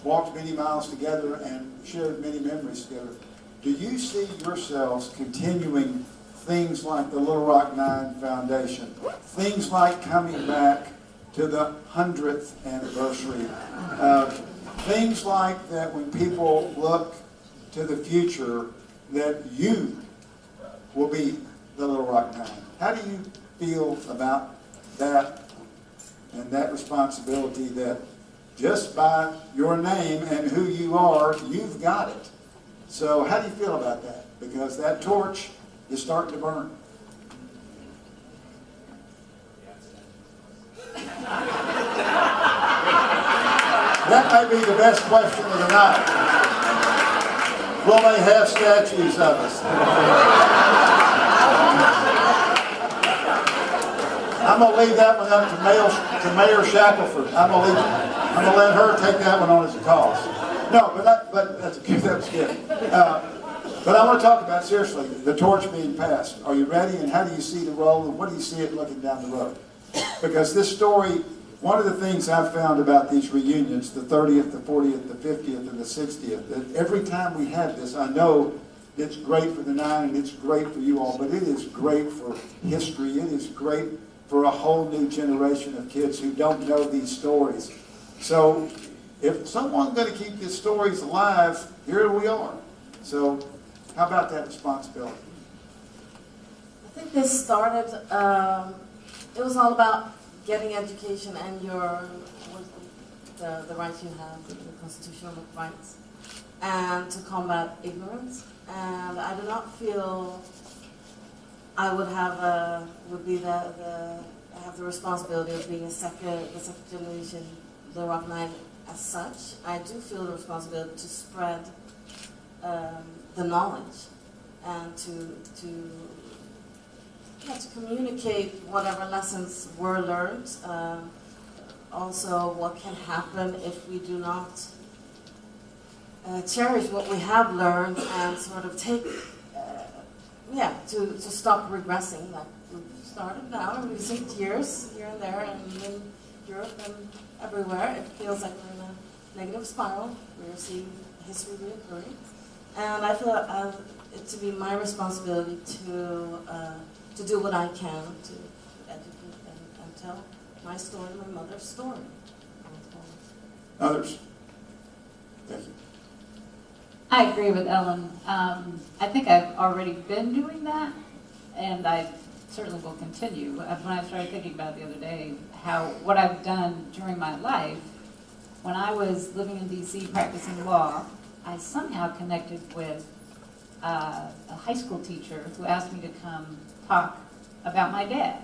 walked many miles together and shared many memories together? Do you see yourselves continuing things like the Little Rock 9 Foundation, things like coming back to the 100th anniversary, things like that when people look to the future, that you will be the Little Rock 9? How do you feel about that and that responsibility that just by your name and who you are, you've got it? So how do you feel about that? Because that torch is starting to burn. That may be the best question of the night. Will they have statues of us? I'm going to leave that one up to Mayor Shackelford. I'm going to let her take that one on as a cause. No, but that's good. But I want to talk about, seriously, the torch being passed. Are you ready? And how do you see the role? And what do you see it looking down the road? Because this story, one of the things I've found about these reunions, the 30th, the 40th, the 50th, and the 60th, that every time we have this, I know it's great for the 9 and it's great for you all, but it is great for history. It is great for a whole new generation of kids who don't know these stories. So if someone's going to keep these stories alive, here we are. So how about that responsibility? I think this started, it was all about getting education and the rights you have, the constitutional rights, and to combat ignorance. And I do not feel I would have have the responsibility of being the second generation Little Rock Nine as such. I do feel the responsibility to spread the knowledge and to communicate whatever lessons were learned. Also, what can happen if we do not cherish what we have learned and sort of take, to stop regressing. Like we've started now in recent years, here and there, and in Europe and everywhere. It feels like we're in a negative spiral. We're seeing history reoccurring. And I feel it to be my responsibility to do what I can to educate and tell my story, my mother's story. Others? Thank you. I agree with Ellen. I think I've already been doing that, and I certainly will continue. When I started thinking about it the other day, what I've done during my life, when I was living in DC practicing law, I somehow connected with a high school teacher who asked me to come talk about my dad.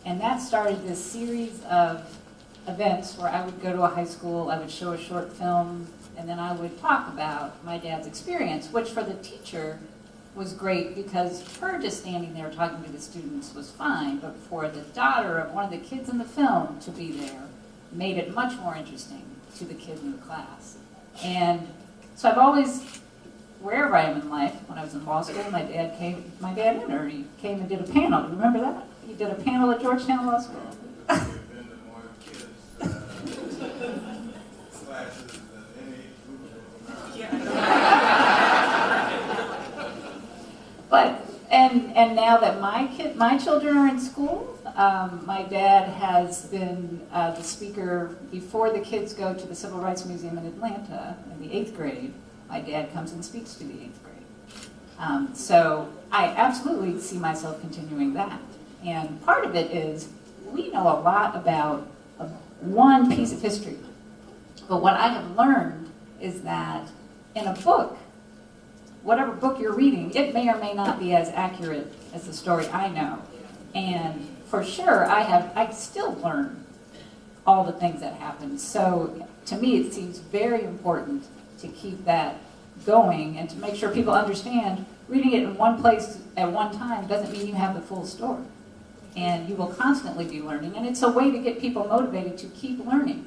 And that started this series of events where I would go to a high school, I would show a short film, and then I would talk about my dad's experience, which for the teacher was great because her just standing there talking to the students was fine, but for the daughter of one of the kids in the film to be there made it much more interesting to the kids in the class. And so I've always, wherever I am in life, when I was in law school, my dad knew her. He came and did a panel. Do you remember that? He did a panel at Georgetown Law School. But and now that my children are in school, my dad has been the speaker before the kids go to the Civil Rights Museum in Atlanta in the 8th grade. My dad comes and speaks to the 8th grade. So I absolutely see myself continuing that. And part of it is we know a lot about one piece of history. But what I have learned is that in a book, whatever book you're reading, it may or may not be as accurate as the story I know. And for sure, I still learn all the things that happen. So to me, it seems very important to keep that going and to make sure people understand reading it in one place at one time doesn't mean you have the full story. And you will constantly be learning. And it's a way to get people motivated to keep learning.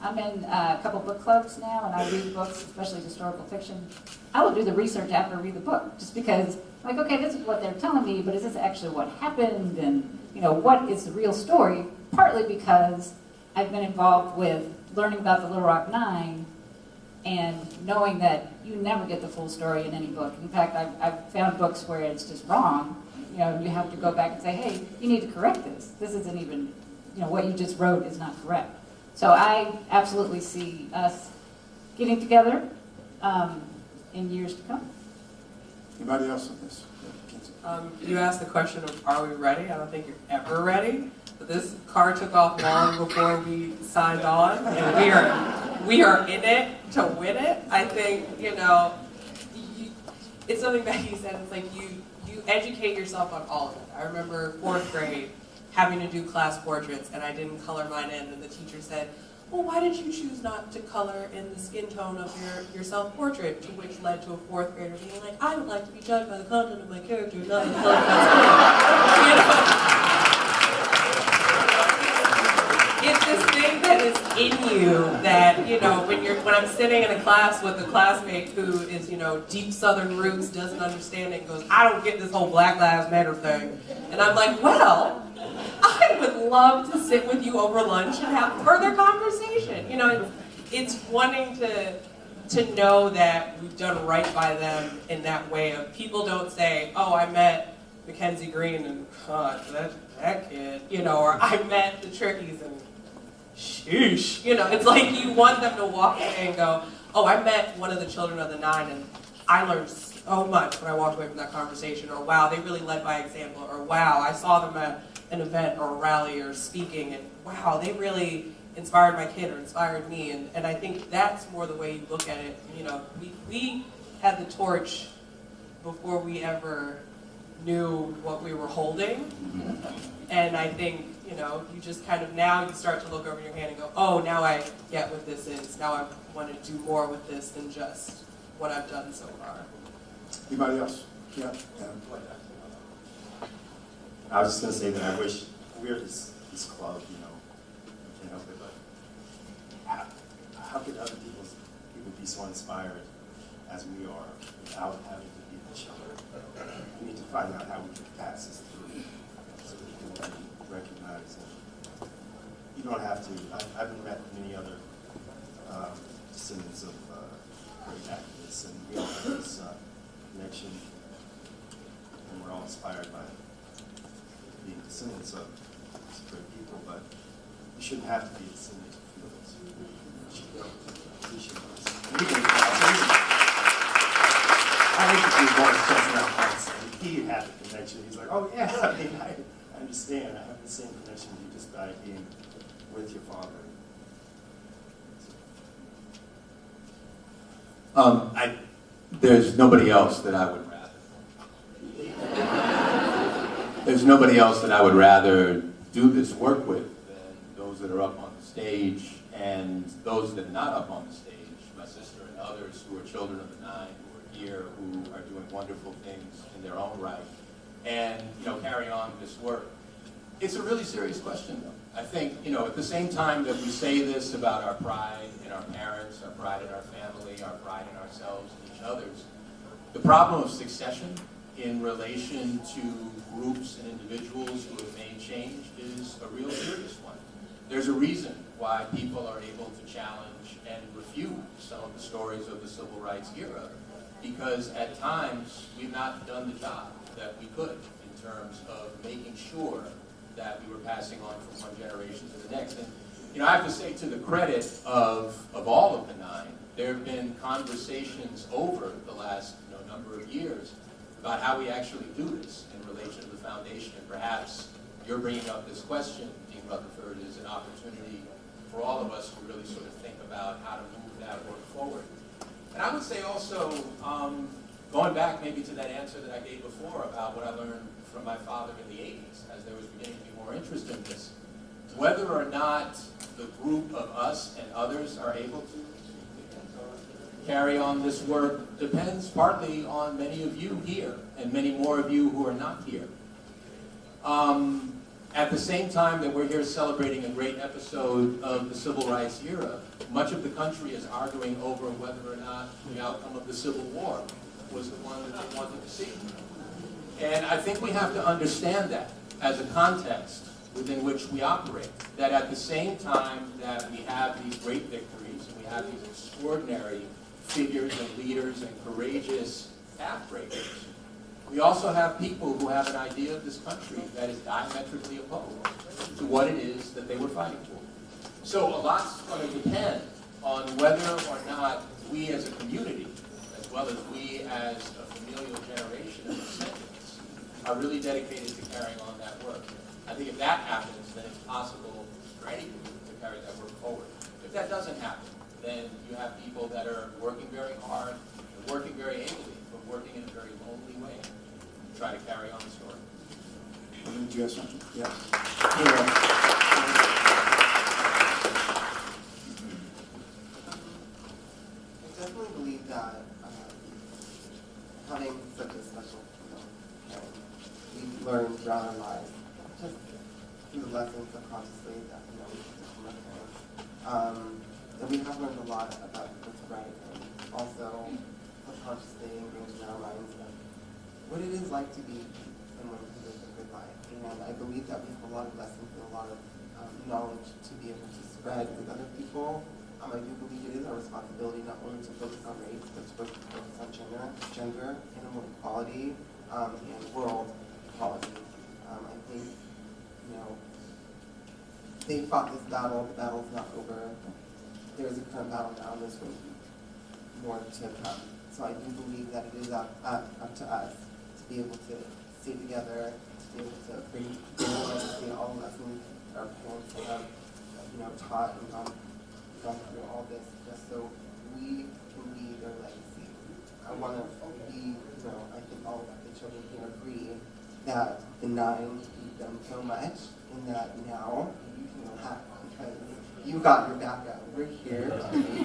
I'm in a couple book clubs now, and I read books, especially historical fiction. I will do the research after I read the book, just because, like, okay, this is what they're telling me, but is this actually what happened? And, you know, what is the real story? Partly because I've been involved with learning about the Little Rock Nine and knowing that you never get the full story in any book. In fact, I've found books where it's just wrong. You know, you have to go back and say, hey, you need to correct this. This isn't even, you know, what you just wrote is not correct. So I absolutely see us getting together in years to come. Anybody else on this? You asked the question of, are we ready? I don't think you're ever ready. But this car took off long before we signed on, and we are in it to win it. I think, you know, it's something that he said, it's like you educate yourself on all of it. I remember 4th grade having to do class portraits, and I didn't color mine in, and the teacher said, well, why did you choose not to color in the skin tone of your self-portrait? To which led to a 4th grader being like, I would like to be judged by the content of my character, not the color of my skin. You know? It's this thing that is in you that, you know, when I'm sitting in a class with a classmate who is, you know, deep Southern roots, doesn't understand it, and goes, I don't get this whole Black Lives Matter thing. And I'm like, well, I would love to sit with you over lunch and have further conversation. You know, it's wanting to know that we've done right by them in that way of people don't say, oh, I met Mackenzie Green and God, that kid, you know, or I met the Trickies and sheesh. You know, it's like you want them to walk away and go, oh, I met one of the children of the Nine and I learned so much when I walked away from that conversation, or wow, they really led by example, or wow, I saw them at an event or a rally or speaking, and wow, they really inspired my kid or inspired me. And I think that's more the way you look at it. You know, we had the torch before we ever knew what we were holding. And I think, you know, you just kind of now you start to look over your hand and go, oh, now I get what this is. Now I want to do more with this than just what I've done so far. Anybody else? Yeah. I was just going to say that I wish we're this club, you know, we can't help it, but how could other people be so inspired as we are without having to be each other? We need to find out how we can pass this through so that people can recognize it. You don't have to. I've met many other descendants of great activists, and we all have this connection, and we're all inspired by being descendants of great people, but we shouldn't have to be descendants of heroes. We should go. We should. I think if you want to talk about Hans, and he had the connection. He's like, oh yeah, I mean, I understand. I have the same connection you just by being with your father. There's nobody else that I would rather. There's nobody else that I would rather do this work with than those that are up on the stage and those that are not up on the stage. My sister and others who are children of the nine, who are here, who are doing wonderful things in their own right, and carry on this work. It's a really serious question, though. I think, at the same time that we say this about our pride in our parents, our pride in our family, our pride in ourselves and each other's, the problem of succession in relation to groups and individuals who have made change is a real serious one. There's a reason why people are able to challenge and refute some of the stories of the civil rights era, because at times we've not done the job that we could in terms of making sure that we were passing on from one generation to the next. And I have to say, to the credit of all of the nine, there have been conversations over the last number of years about how we actually do this in relation to the foundation. And perhaps you're bringing up this question, Dean Rutherford, is an opportunity for all of us to really sort of think about how to move that work forward. And I would say also, going back maybe to that answer that I gave before about what I learned from my father in the 80s, as there was beginning to be more interest in this, whether or not the group of us and others are able to carry on this work depends partly on many of you here and many more of you who are not here. At the same time that we're here celebrating a great episode of the civil rights era, much of the country is arguing over whether or not the outcome of the Civil War was the one that they wanted to see. And I think we have to understand that as a context within which we operate, that at the same time that we have these great victories and we have these extraordinary figures and leaders and courageous pathbreakers, we also have people who have an idea of this country that is diametrically opposed to what it is that they were fighting for. So a lot's going to depend on whether or not we as a community, as well as we as a familial generation of descendants, are really dedicated to carrying on that work. I think if that happens, then it's possible for any group to carry that work forward. If that doesn't happen, then you have people that are working very hard, working very ably, but working in a very lonely way to try to carry on the story. Did you have something? Yeah. I definitely believe that having such a special we've learned throughout our lives, just through the lessons subconsciously that we take from our parents, that we have learned a lot about what's right, and also subconsciously ingrained in our minds of what it is like to be someone who lives a good life. And I believe that we have a lot of lessons and a lot of knowledge to be able to spread with other people. I do believe it is our responsibility not only to focus on race, but to focus on gender, animal equality, and world equality. I think, they fought this battle. The battle's not over. There is a current battle now, and there's going to be more to come. So I do believe that it is up to us to be able to stay together, to be able to bring together all the lessons that our parents have, taught and gone through all this, just so we can be their legacy. I want to be, I think all of the children here agree that the 9 beat them so much, and that now you feel happy because you got your back up. We're here to be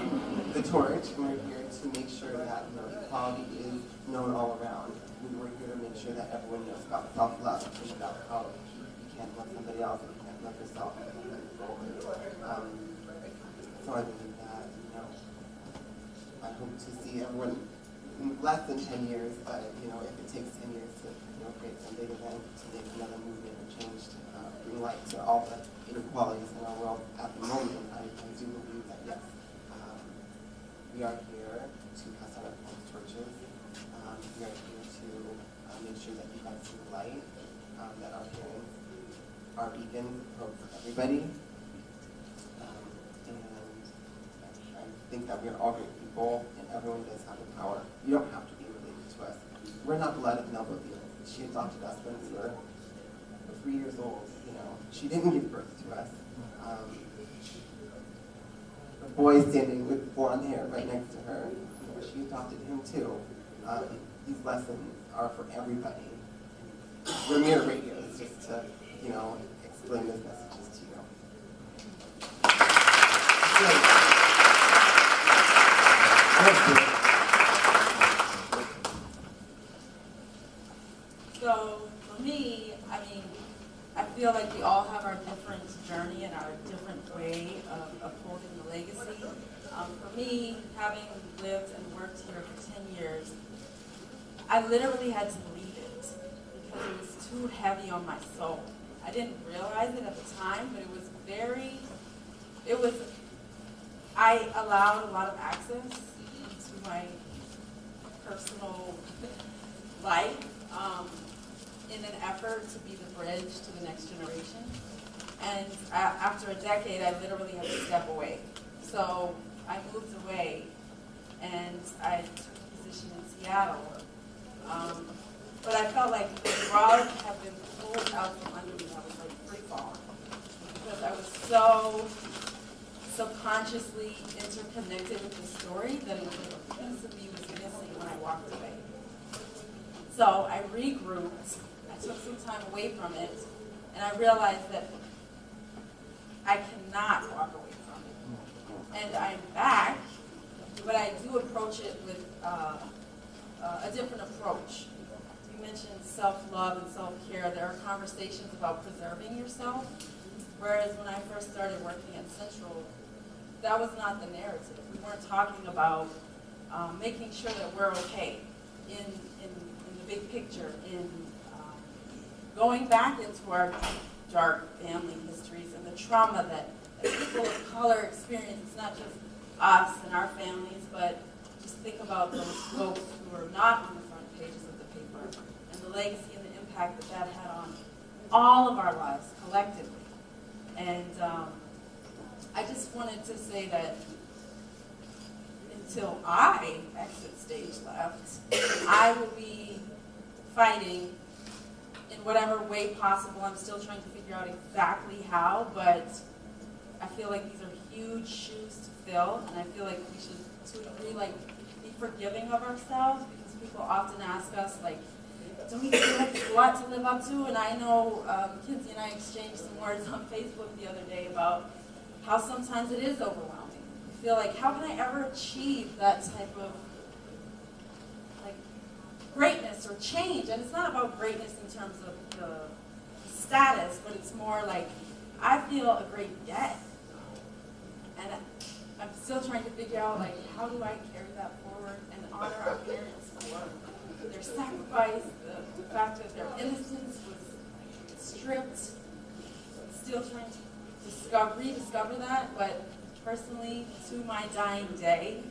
the torch, and we're here to make sure that equality is known all around. We're here to make sure that everyone knows about self-love and about how you can't love somebody else and you can't love yourself. So I believe that, I hope to see everyone in less than 10 years, but if it takes 10 years to create some big event, to make another movement or change, to bring light to all the inequalities in our world at the moment, I do believe that yes, we are here to pass on our torches. We are here to make sure that you guys see the light, that our parents are beacons for everybody. I think that we are all great people, and everyone does have the power. You don't have to be related to us. We're not blood of Melba Fields. She adopted us when we were 3 years old. She didn't give birth to us. The boy standing with blonde hair right next to her, she adopted him too. These lessons are for everybody. Ramirez Radio is just to, explain those messages to you. So for me, I feel like we all have our different journey and our different way of upholding the legacy. For me, having lived and worked here for 10 years, I literally had to leave it because it was too heavy on my soul. I didn't realize it at the time, but I allowed a lot of access to my personal life in an effort to be the bridge to the next generation. And after a decade, I literally had to step away. So I moved away, and I took a position in Seattle. But I felt like the rug had been pulled out from under me. I was like free falling because I was so subconsciously interconnected with the story that it was like a piece of me was missing when I walked away. So I regrouped. I took some time away from it, and I realized that I cannot walk away from it. And I'm back, but I do approach it with a different approach. You mentioned self-love and self-care. There are conversations about preserving yourself, whereas when I first started working at Central, that was not the narrative. We weren't talking about making sure that we're okay in the big picture, in going back into our dark family histories and the trauma that people of color experience. It's not just us and our families, but just think about those folks who are not on the front pages of the paper and the legacy and the impact that that had on all of our lives collectively. And I just wanted to say that until I exit stage left, I will be fighting in whatever way possible. I'm still trying to figure out exactly how, but I feel like these are huge shoes to fill, and I feel like we should, to a degree, be forgiving of ourselves, because people often ask us, don't you feel like there's a lot to live up to? And I know Kinsey and I exchanged some words on Facebook the other day about how sometimes it is overwhelming. I feel like, how can I ever achieve that type of greatness or change? And it's not about greatness in terms of the status, but it's more like, I feel a great debt. And I'm still trying to figure out, how do I carry that forward and honor our parents for their sacrifice, the fact that their innocence was stripped. Still trying to rediscover that, but personally, to my dying day,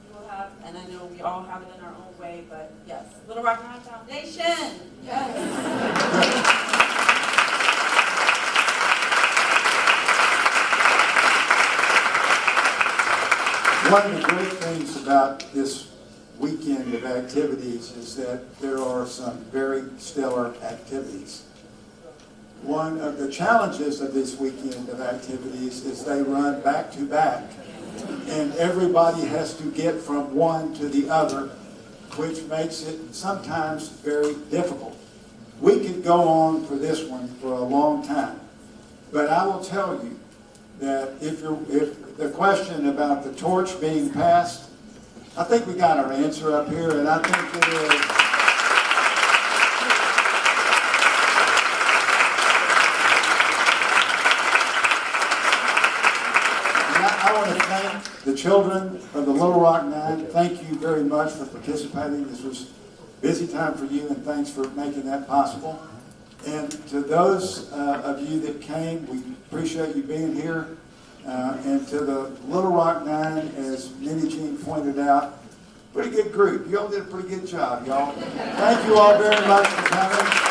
you will have, and I know we all have it in our own way, but yes, Little Rock High Foundation, yes. One of the great things about this weekend of activities is that there are some very stellar activities. One of the challenges of this weekend of activities is they run back to back, and everybody has to get from one to the other, which makes it sometimes very difficult. We could go on for this one for a long time. But I will tell you that if the question about the torch being passed, I think we got our answer up here, and I think it is. I want to thank the children of the Little Rock Nine. Thank you very much for participating. This was a busy time for you, and thanks for making that possible. And to those of you that came, we appreciate you being here. And to the Little Rock Nine, as Minnie Jean pointed out, pretty good group. You all did a pretty good job, y'all. Thank you all very much for coming.